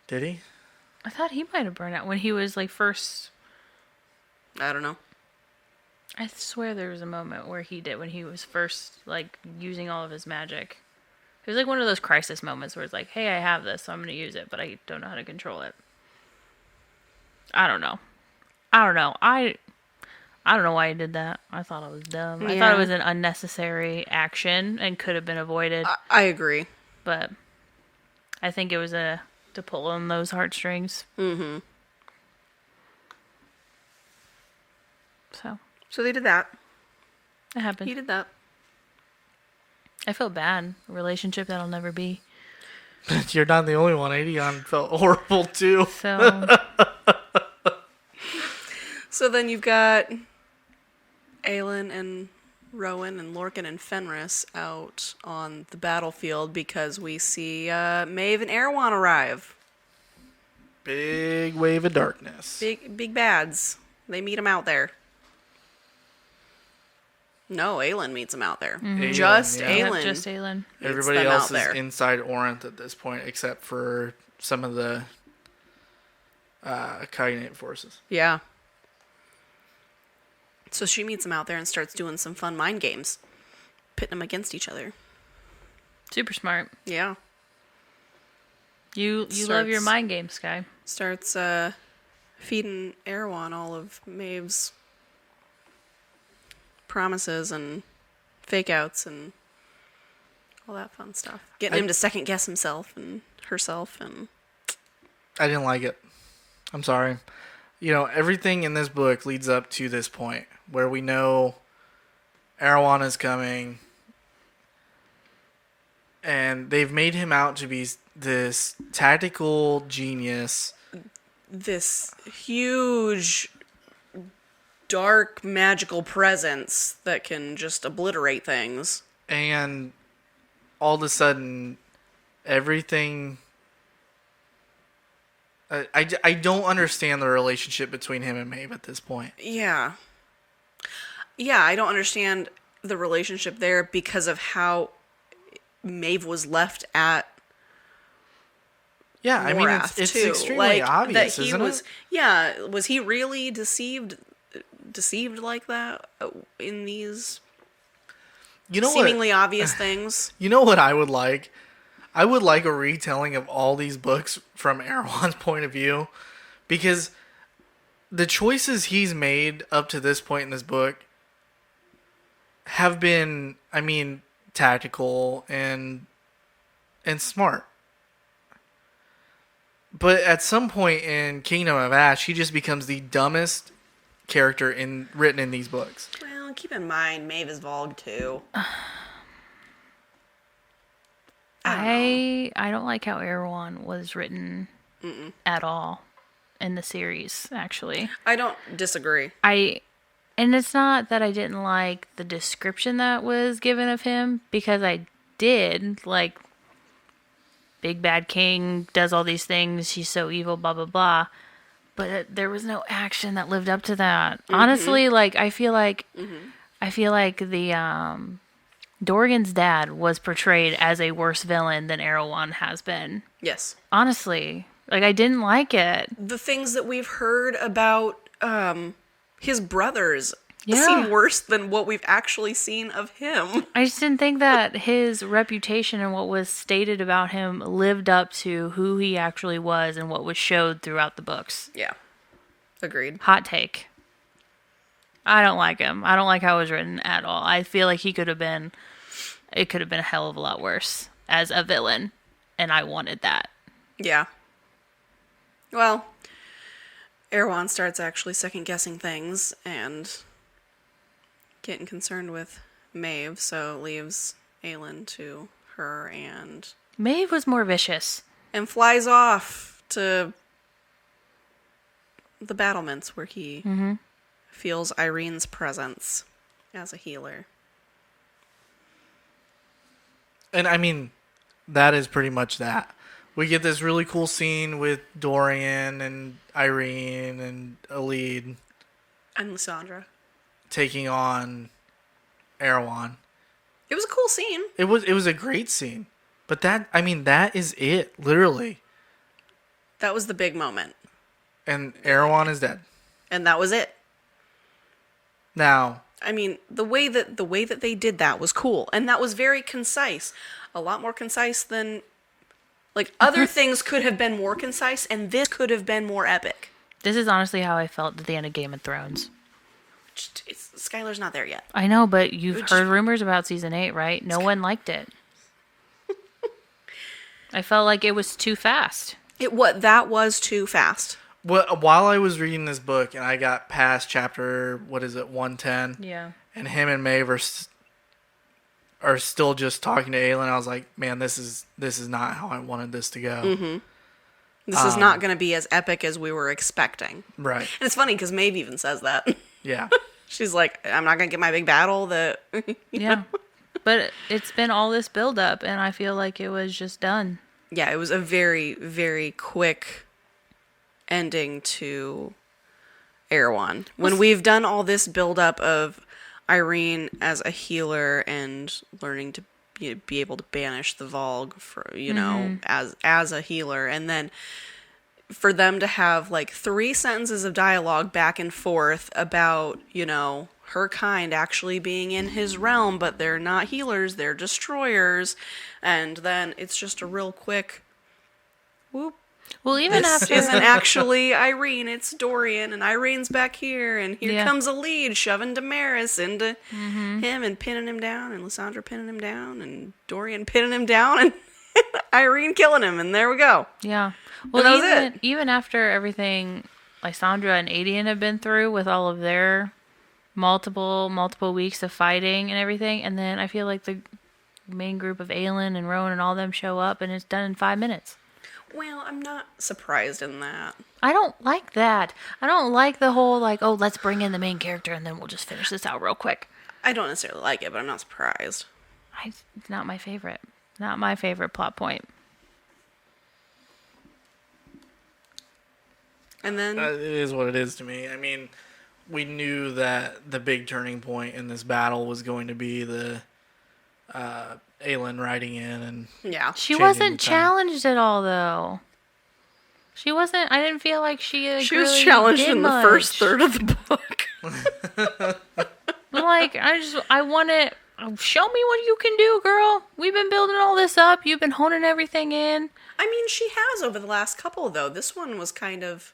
Did he? I thought he might have burned out when he was like first. I don't know. I swear there was a moment where he did when he was first like using all of his magic. It was like one of those crisis moments where it's like, hey, I have this, so I'm going to use it, but I don't know how to control it. I don't know. I don't know why he did that. I thought it was dumb. I thought it was an unnecessary action and could have been avoided. I agree. But I think it was to pull on those heartstrings. Mm-hmm. So they did that. it happened. He did that. I feel bad. A relationship that'll never be. You're not the only one. Aedion felt horrible too. So So then you've got Aelin and Rowan and Lorcan and Fenris out on the battlefield because we see Maeve and Erewhon arrive. Big wave of darkness. Big bads. They meet him out there. No, Aelin meets him out there. Mm-hmm. Just yeah. Aelin. Yep, just Aelin. Everybody else is inside Orinth at this point, except for some of the cognate forces. Yeah. So she meets him out there and starts doing some fun mind games. Pitting them against each other. Super smart. Yeah. You love your mind games, Sky. Starts feeding Erewhon all of Maeve's promises and fake outs and all that fun stuff. Getting him to second guess himself and herself. And I didn't like it. I'm sorry. You know, everything in this book leads up to this point where we know Erewhon is coming and they've made him out to be this tactical genius. this huge, dark, magical presence that can just obliterate things. And all of a sudden, everything... I don't understand the relationship between him and Maeve at this point. Yeah. Yeah, I don't understand the relationship there because of how Maeve was left at Yeah, I mean, Morath, it's too. extremely obvious, that he isn't was, it? Yeah, was he really deceived like that in these? You know seemingly obvious things. You know what I would like? I would like a retelling of all these books from Erewhon's point of view, because the choices he's made up to this point in this book have been, I mean, tactical and smart. But at some point in Kingdom of Ash, he just becomes the dumbest character written in these books. Well, keep in mind, Maeve is Vogue too. I don't like how Erewhon was written at all in the series, actually. I don't disagree. And it's not that I didn't like the description that was given of him, because I did, like, Big Bad King does all these things, he's so evil, blah, blah, blah. But there was no action that lived up to that. Mm-hmm. Honestly, like, I feel like the, Dorgan's dad was portrayed as a worse villain than Erewhon has been. Yes. Honestly. Like, I didn't like it. The things that we've heard about his brothers seem worse than what we've actually seen of him. I just didn't think that his reputation and what was stated about him lived up to who he actually was and what was showed throughout the books. Yeah. Agreed. Hot take. I don't like him. I don't like how it was written at all. I feel like it could have been a hell of a lot worse as a villain, and I wanted that. Yeah. Well, Erewhon starts actually second-guessing things and getting concerned with Maeve, so leaves Aelin to her and... Maeve was more vicious. And flies off to the battlements where he feels Irene's presence as a healer. And I mean, that is pretty much that. We get this really cool scene with Dorian and Irene and Alid. And Lysandra. Taking on Erewhon. It was a cool scene. It was a great scene. But that is it, literally. That was the big moment. And Erewhon is dead. And that was it. Now, I mean, the way that they did that was cool, and that was very concise. A lot more concise than, like, other things could have been more concise, and this could have been more epic. This is honestly how I felt at the end of Game of Thrones. Skyler's not there yet. I know, but you've heard rumors about season 8, right? No one liked it. I felt like it was too fast. That was too fast. Well, while I was reading this book and I got past chapter, 110? Yeah. And him and Maeve are still just talking to Aelin, I was like, man, this is not how I wanted this to go. Mm-hmm. This is not going to be as epic as we were expecting. Right. And it's funny because Maeve even says that. Yeah. She's like, I'm not going to get my big battle. Yeah. But it's been all this build up, and I feel like it was just done. Yeah, it was a very, very quick ending to Erewhon. When we've done all this build up of Irene as a healer and learning to be able to banish the Volg for, as a healer, and then for them to have like 3 sentences of dialogue back and forth about, her kind actually being in his realm, but they're not healers, they're destroyers. And then it's just a real quick whoop. Well, even This after isn't actually Irene, it's Dorian, and Irene's back here, and here comes Alid shoving Damaris into him and pinning him down, and Lysandra pinning him down, and Dorian pinning him down, and Irene killing him, and there we go. Yeah. Well, Well, even after everything Lysandra and Adian have been through with all of their multiple weeks of fighting and everything, and then I feel like the main group of Aelin and Rowan and all them show up, and it's done in 5 minutes. Well, I'm not surprised in that. I don't like that. I don't like the whole, like, oh, let's bring in the main character and then we'll just finish this out real quick. I don't necessarily like it, but I'm not surprised. It's not my favorite. Not my favorite plot point. And then... it is what it is to me. I mean, we knew that the big turning point in this battle was going to be the Aelin riding in and... Yeah. She wasn't challenged at all, though. She wasn't... I didn't feel like she was really challenged did in much. the first third of the book. Like, I Show me what you can do, girl. We've been building all this up. You've been honing everything in. I mean, she has over the last couple, though. This one was kind of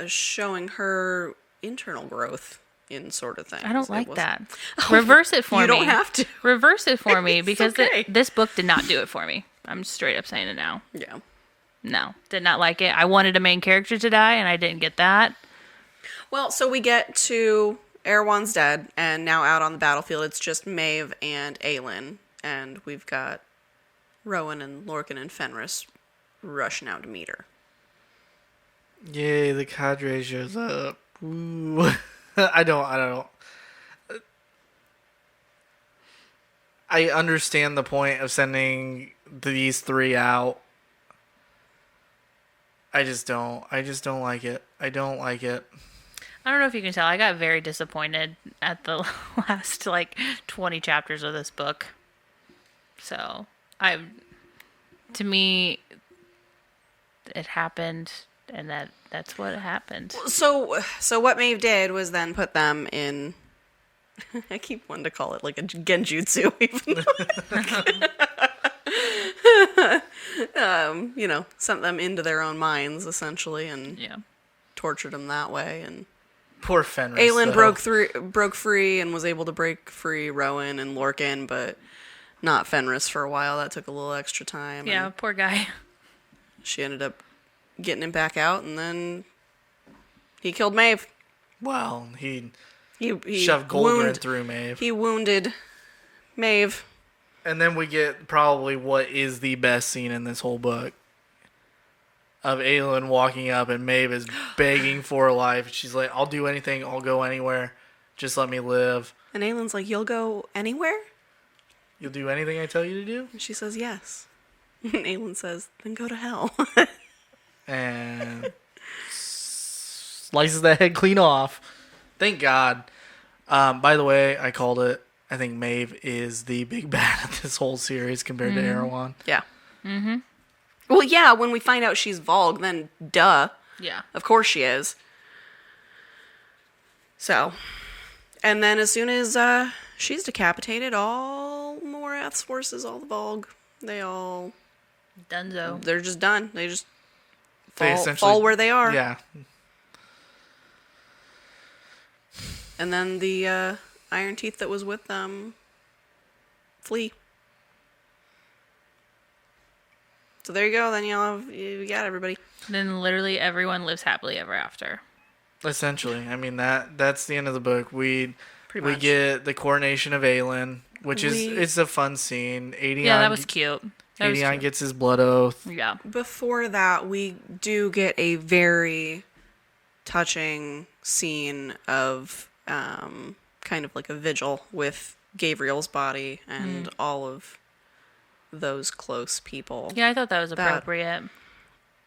showing her internal growth in sort of things. I don't like It that. wasn't- Reverse it for me. You don't have to. Reverse it for me It's because okay. this book did not do it for me. I'm straight up saying it now. Yeah. No, did not like it. I wanted a main character to die, and I didn't get that. Well, so we get to Erewhon's dead, and now out on the battlefield, it's just Maeve and Aelin, and we've got Rowan and Lorcan and Fenris rushing out to meet her. Yay, the cadre shows up. Ooh. I don't. I understand the point of sending these three out. I just don't like it. I don't like it. I don't know if you can tell. I got very disappointed at the last 20 chapters of this book. So, to me, it happened, and that's what happened. So what Maeve did was then put them in. I keep wanting to call it like a genjutsu, even though, sent them into their own minds essentially, and Yeah. tortured them that way. And Poor Fenris. Aelin though. broke free and was able to break free Rowan and Lorcan, but not Fenris for a while. That took a little extra time. Yeah, and poor guy. she ended up getting him back out, and then he killed Maeve. Well, he He shoved Goldred through Maeve. He wounded Maeve. And then we get probably what is the best scene in this whole book. Of Aelin walking up and Maeve is begging for her life. She's like, I'll do anything. I'll go anywhere. Just let me live. And Aelin's like, you'll go anywhere? You'll do anything I tell you to do? And she says, yes. And Aelin says, then go to hell. And slices that head clean off. Thank God. By the way, I called it. I think Maeve is the big bad of this whole series compared to Erewhon. Yeah. Mm-hmm. Well, yeah, when we find out she's Volg, then duh. Yeah. Of course she is. So, and then as soon as she's decapitated, all Morath's forces, all the Volg, they're just done. They just fall where they are. Yeah. And then the Iron Teeth that was with them flee. So there you go. Then you got everybody. Then literally everyone lives happily ever after. Essentially. I mean, that's the end of the book. We Pretty much. get the coronation of Aelin, which it's a fun scene. Aedion, Yeah, that was cute. That was Aedion cute. gets his blood oath. Yeah. Before that, we do get a very touching scene of kind of like a vigil with Gabriel's body and all of those close people. Yeah, I thought that was appropriate.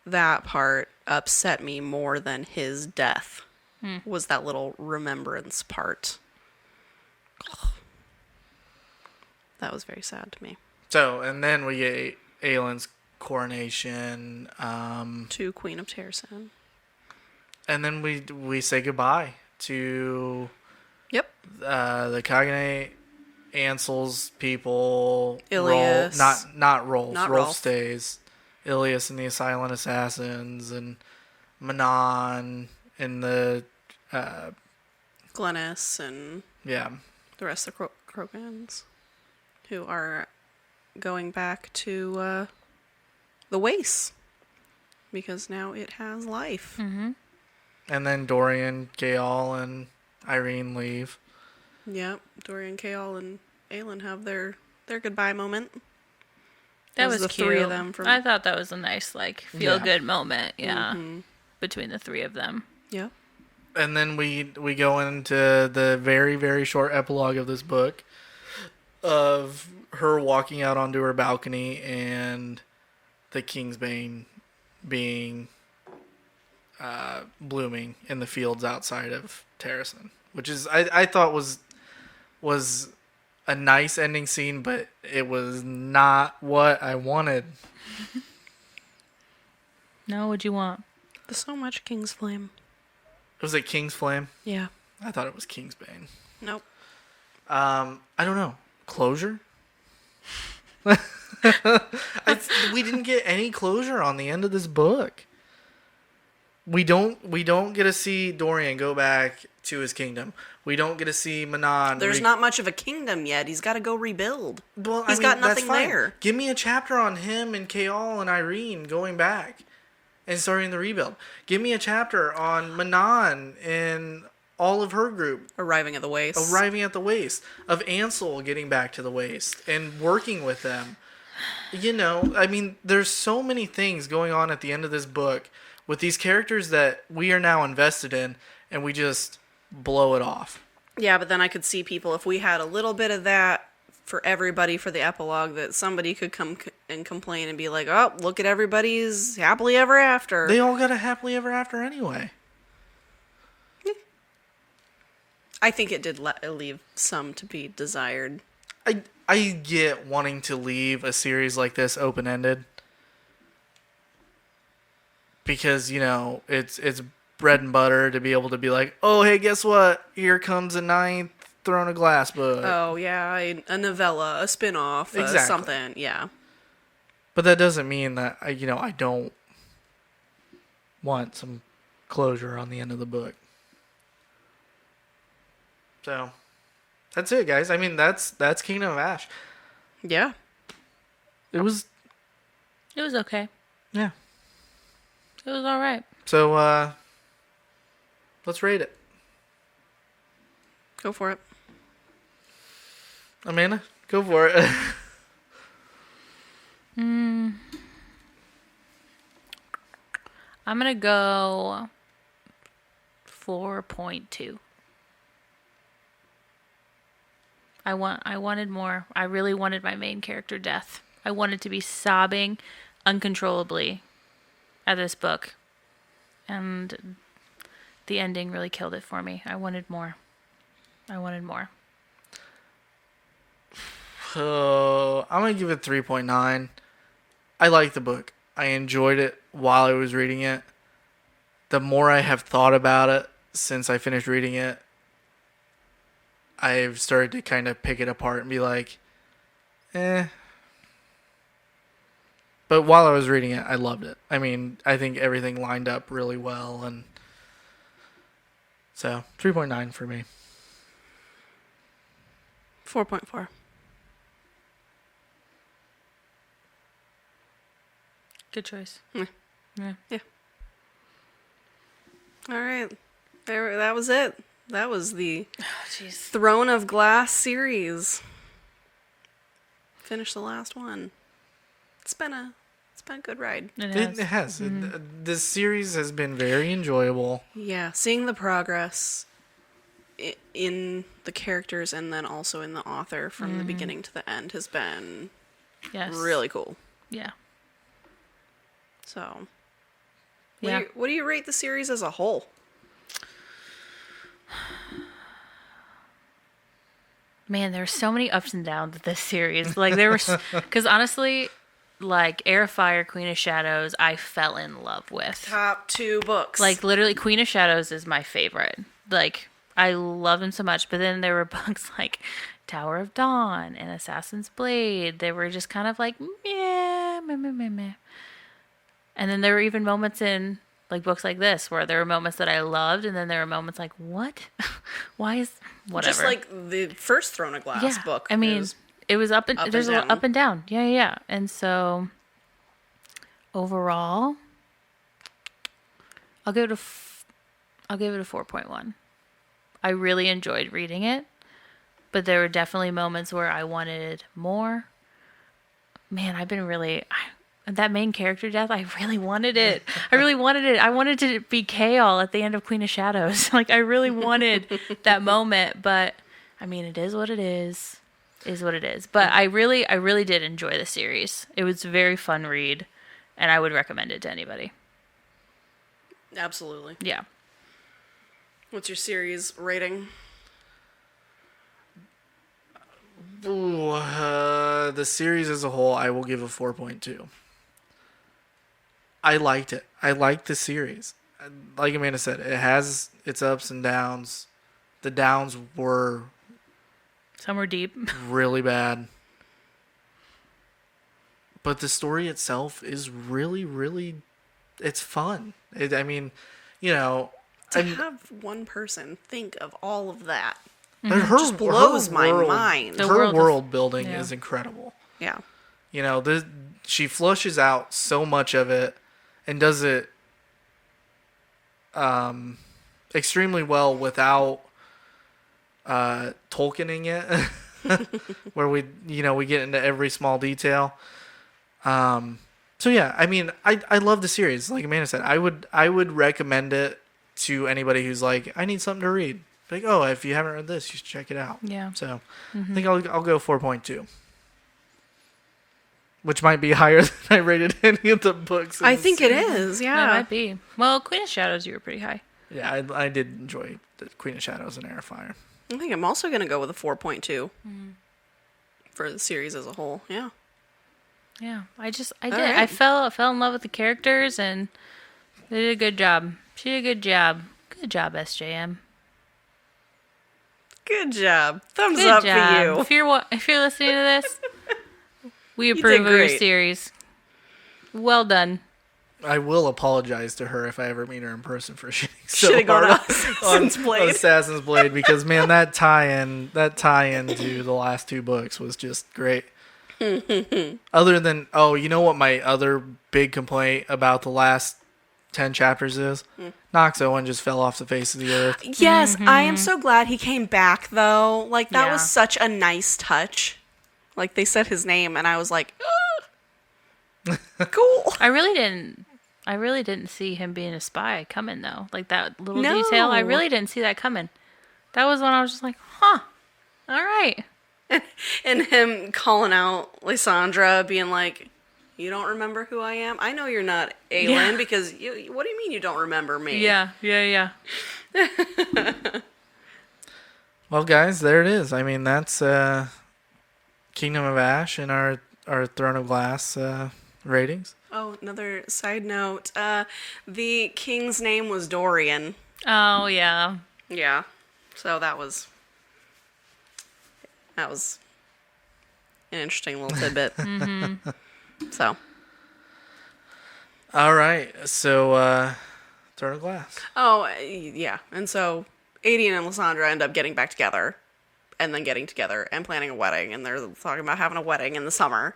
That part upset me more than his death. Was that little remembrance part. Ugh. That was very sad to me. So, and then we get Aelin's coronation. To Queen of Terrasen. And then we say goodbye to Yep. the Cognate, Ansel's people. Ilias. Not Rolf. Not Rolf Rolf. stays. Ilias and the Silent Assassins, and Manon and the Glennis and yeah. the rest of the Krogans, who are going back to the Waste, because now it has life. Mm-hmm. And then Dorian, Gael, and Irene leave. Yep, Dorian, Kael, and Aelin have their goodbye moment. That It was the cute. three of them from. I thought that was a nice, feel-good moment. Yeah. Mhm. Between the three of them. Yep. And then we go into the very, very short epilogue of this book of her walking out onto her balcony and the Kingsbane being blooming in the fields outside of Terrasen, which is I thought was a nice ending scene, but it was not what I wanted. No, what'd you want? There's so much King's Flame. Was it King's Flame? Yeah. I thought it was Kingsbane. Nope. I don't know. Closure? We didn't get any closure on the end of this book. We don't get to see Dorian go back to his kingdom. We don't get to see Manon. There's not much of a kingdom yet. He's got to go rebuild. Well, He's got nothing that's fine. there. Give me a chapter on him and Kaol and Irene going back and starting the rebuild. Give me a chapter on Manon and all of her group Arriving at the waste. of Ansel getting back to the waste and working with them. You know, I mean, there's so many things going on at the end of this book with these characters that we are now invested in, and we just blow it off. Yeah, but then I could see people, if we had a little bit of that for everybody for the epilogue, that somebody could come and complain and be like, oh, look at everybody's happily ever after. They all got a happily ever after anyway. I think it did leave some to be desired. I get wanting to leave a series like this open-ended. Because, you know, it's bread and butter to be able to be like, oh, hey, guess what? Here comes a 9th Throne of Glass book. Oh, yeah, a novella, a spin-off, Exactly. Something, yeah. But that doesn't mean that, I don't want some closure on the end of the book. So, that's it, guys. I mean, that's Kingdom of Ash. Yeah. It was okay. Yeah. It was all right. So, let's rate it. Go for it. Amanda, go for it. I'm going to go 4.2. I wanted more. I really wanted my main character death. I wanted to be sobbing uncontrollably at this book. And the ending really killed it for me. I wanted more. So, I'm going to give it 3.9. I like the book. I enjoyed it while I was reading it. The more I have thought about it since I finished reading it, I've started to kind of pick it apart and be like, eh. But while I was reading it, I loved it. I mean, I think everything lined up really well. And so, 3.9 for me. 4.4. Good choice. Yeah. Yeah. All right. That was it. That was the Jeez. Throne of Glass series. Finish the last one. It's been a good ride. It has. Mm-hmm. This series has been very enjoyable. Yeah, seeing the progress in the characters and then also in the author from the beginning to the end has been really cool. Yeah. So, Yeah. what do you rate the series as a whole? Man, there were so many ups and downs with this series. Like, there were, because honestly, like, Air of Fire, Queen of Shadows, I fell in love with. Top 2 books. Like, literally, Queen of Shadows is my favorite. Like, I love him so much. But then there were books like Tower of Dawn and Assassin's Blade. They were just kind of like, meh, meh, meh, meh, meh. And then there were even moments in, like, books like this where there were moments that I loved, and then there were moments like, what? Why is, whatever. Just like the first Throne of Glass book. I mean, it was up and there's down. up and down. Yeah. And so overall, I'll give it a 4.1. I really enjoyed reading it, but there were definitely moments where I wanted more. Man, that main character death, I really wanted it. I wanted to be Kaol at the end of Queen of Shadows. Like, I really wanted that moment, but I mean, it is what it is. But I really did enjoy the series. It was a very fun read, and I would recommend it to anybody. Absolutely. Yeah. What's your series rating? Ooh, the series as a whole, I will give a 4.2. I liked it. I liked the series. Like Amanda said, it has its ups and downs. The downs were Some were deep. really bad. But the story itself is really, really, it's fun. I mean, you know, To have one person think of all of that her just blows my world- mind. The Her world world building yeah. is incredible. Yeah. You know, she flushes out so much of it and does it extremely well without Tolkiening it, where we get into every small detail. So yeah, I mean, I love the series. Like Amanda said, I would recommend it to anybody who's like, I need something to read. Like, oh, if you haven't read this, you should check it out. Yeah. So I think I'll go 4.2. Which might be higher than I rated any of the books. I think it is, That yeah. might be. Well, Queen of Shadows, you were pretty high. Yeah, I did enjoy the Queen of Shadows and Air of Fire. I think I'm also going to go with a 4.2 for the series as a whole. Yeah. Yeah, I did. right. I fell in love with the characters, and they did a good job. She did a good job. Good job, SJM. Good job. Thumbs Good up job. for you. If you're listening to this, we did approve of your great. series. Well done. I will apologize to her if I ever meet her in person for shitting so Should've gone hard to Assassin's Blade. Assassin's Blade, because man, that tie-in to the last two books was just great. Other than, you know what my other big complaint about the last 10 chapters is? Nox Owen just fell off the face of the earth. Yes, I am so glad he came back, though. Like, that Yeah. was such a nice touch. Like, they said his name, and I was like, cool. I really didn't see him being a spy coming though. Like that little No. detail, I really didn't see that coming. That was when I was just like, huh. All right. And him calling out Lysandra, being like, you don't remember who I am? I know you're not Aelin, Yeah. because what do you mean you don't remember me? Yeah. Well, guys, there it is. I mean, that's Kingdom of Ash and our Throne of Glass ratings. Oh, another side note. The king's name was Dorian. Oh yeah. Yeah. So that was an interesting little tidbit. So. All right, so Throne of Glass. Oh, yeah. And so Aedion and Lysandra end up getting back together, and then getting together and planning a wedding, and they're talking about having a wedding in the summer.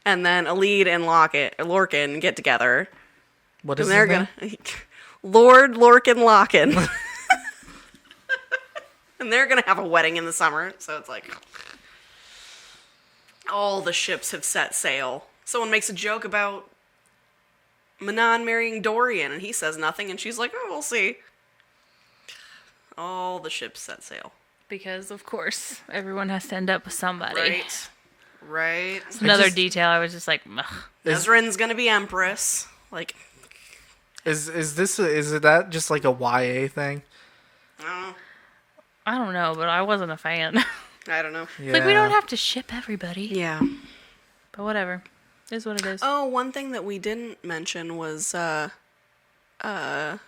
And then Alid and Lorcan get together. What is And they're his name? gonna Lord Lorcan Locken. And they're gonna have a wedding in the summer, so it's like all the ships have set sail. Someone makes a joke about Manon marrying Dorian, and he says nothing, and she's like, "Oh, we'll see." All the ships set sail. Because of course everyone has to end up with somebody. Right. It's another just- detail. I was just like, ugh. Ezrin's gonna be Empress. Like, Is that just like a YA thing? I don't know, but I wasn't a fan. I don't know. Yeah. Like we don't have to ship everybody. Yeah. But whatever. It is what it is. Oh, one thing that we didn't mention was Alid's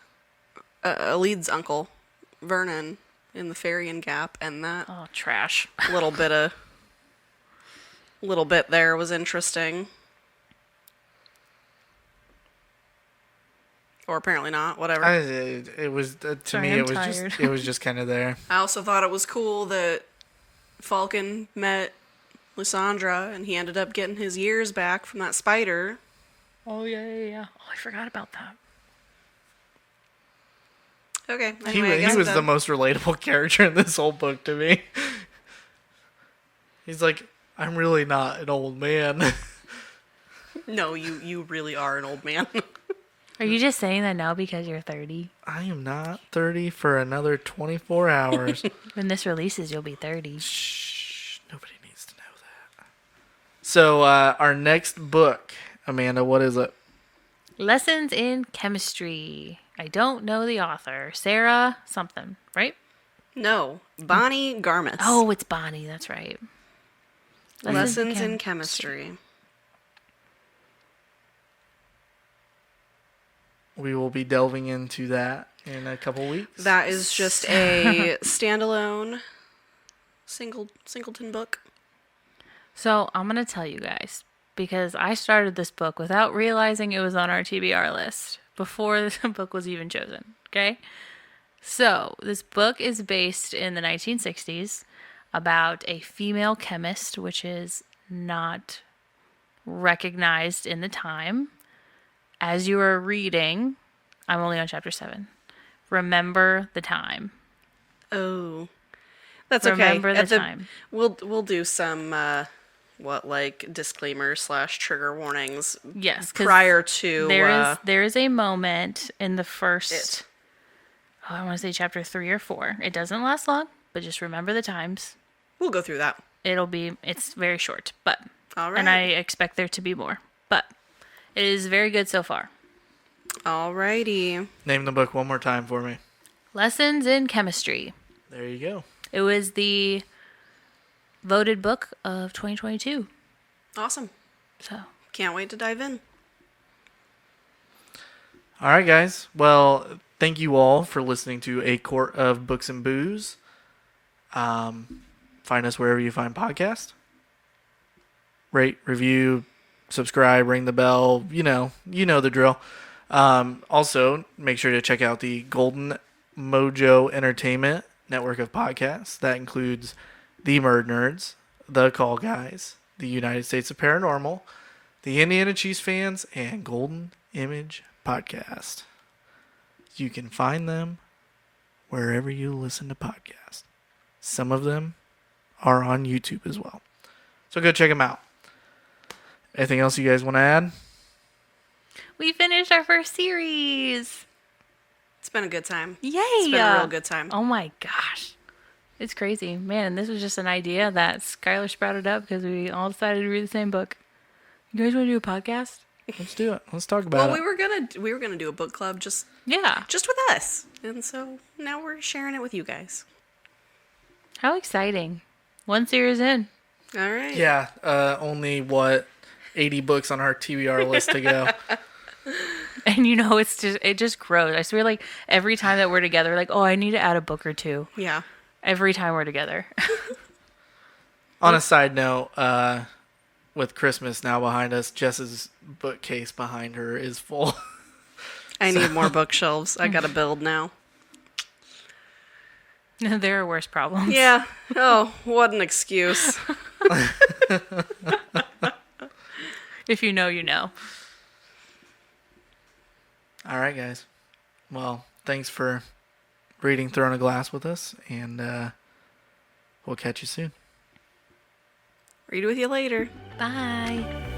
uncle, Vernon, in the Farian Gap, and that Oh, trash. little bit there was interesting. Or apparently not, whatever. It was to Sorry, me. I'm It was tired. just kind of there. I also thought it was cool that Falcon met Lysandra, and he ended up getting his years back from that spider. Oh yeah. Oh, I forgot about that. Okay, anyway, I He guess was the most relatable character in this whole book to me. He's like, I'm really not an old man. No, you really are an old man. Are you just saying that now because you're 30? I am not 30 for another 24 hours. When this releases, you'll be 30. Shh, nobody needs to know that. So, our next book, Amanda, what is it? Lessons in Chemistry. I don't know the author. Sarah something, right? No, Bonnie Garmus. Oh, it's Bonnie. That's right. Lessons in Chemistry. We will be delving into that in a couple weeks. That is just a standalone Singleton book. So I'm going to tell you guys, because I started this book without realizing it was on our TBR list before the book was even chosen. Okay? So this book is based in the 1960s about a female chemist, which is not recognized in the time. As you are reading, I'm only on chapter 7. Remember the time. Oh, that's Remember okay. the time. We'll do some disclaimers / trigger warnings. Yes, 'cause prior to there is a moment in the first. Oh, I want to say chapter 3 or 4. It doesn't last long, but just remember the times. We'll go through that. It's very short, but All right. and I expect there to be more, but it is very good so far. Alrighty. Name the book one more time for me. Lessons in Chemistry. There you go. It was the voted book of 2022. Awesome. So Can't wait to dive in. All right, guys. Well, thank you all for listening to A Court of Books and Booze. Find us wherever you find podcasts. Rate, review, subscribe, ring the bell. You know the drill. Also, make sure to check out the Golden Mojo Entertainment network of podcasts. That includes the MurdNerds, the Call Guys, the United States of Paranormal, the Indiana Chiefs Fans, and Golden Image Podcast. You can find them wherever you listen to podcasts. Some of them are on YouTube as well. So go check them out. Anything else you guys want to add? we finished our first series. It's been a good time. Yay! It's been a real good time. Oh my gosh. It's crazy. Man, and this was just an idea that Skyler sprouted up because we all decided to read the same book. You guys want to do a podcast? Let's do it. Let's talk about it. we were gonna do a book club just Yeah. with us, and so now we're sharing it with you guys. How exciting. One series in. All right. Yeah, only 80 books on our TBR list to go. And it just grows. I swear, like, every time that we're together, like, oh, I need to add a book or two. Yeah. Every time we're together. On a side note, with Christmas now behind us, Jess's bookcase behind her is full. I need more bookshelves. I gotta build now. There are worse problems. Yeah. Oh, what an excuse. If you know, you know. All right, guys. Well, thanks for reading Throne of Glass with us, and we'll catch you soon. Read with you later. Bye.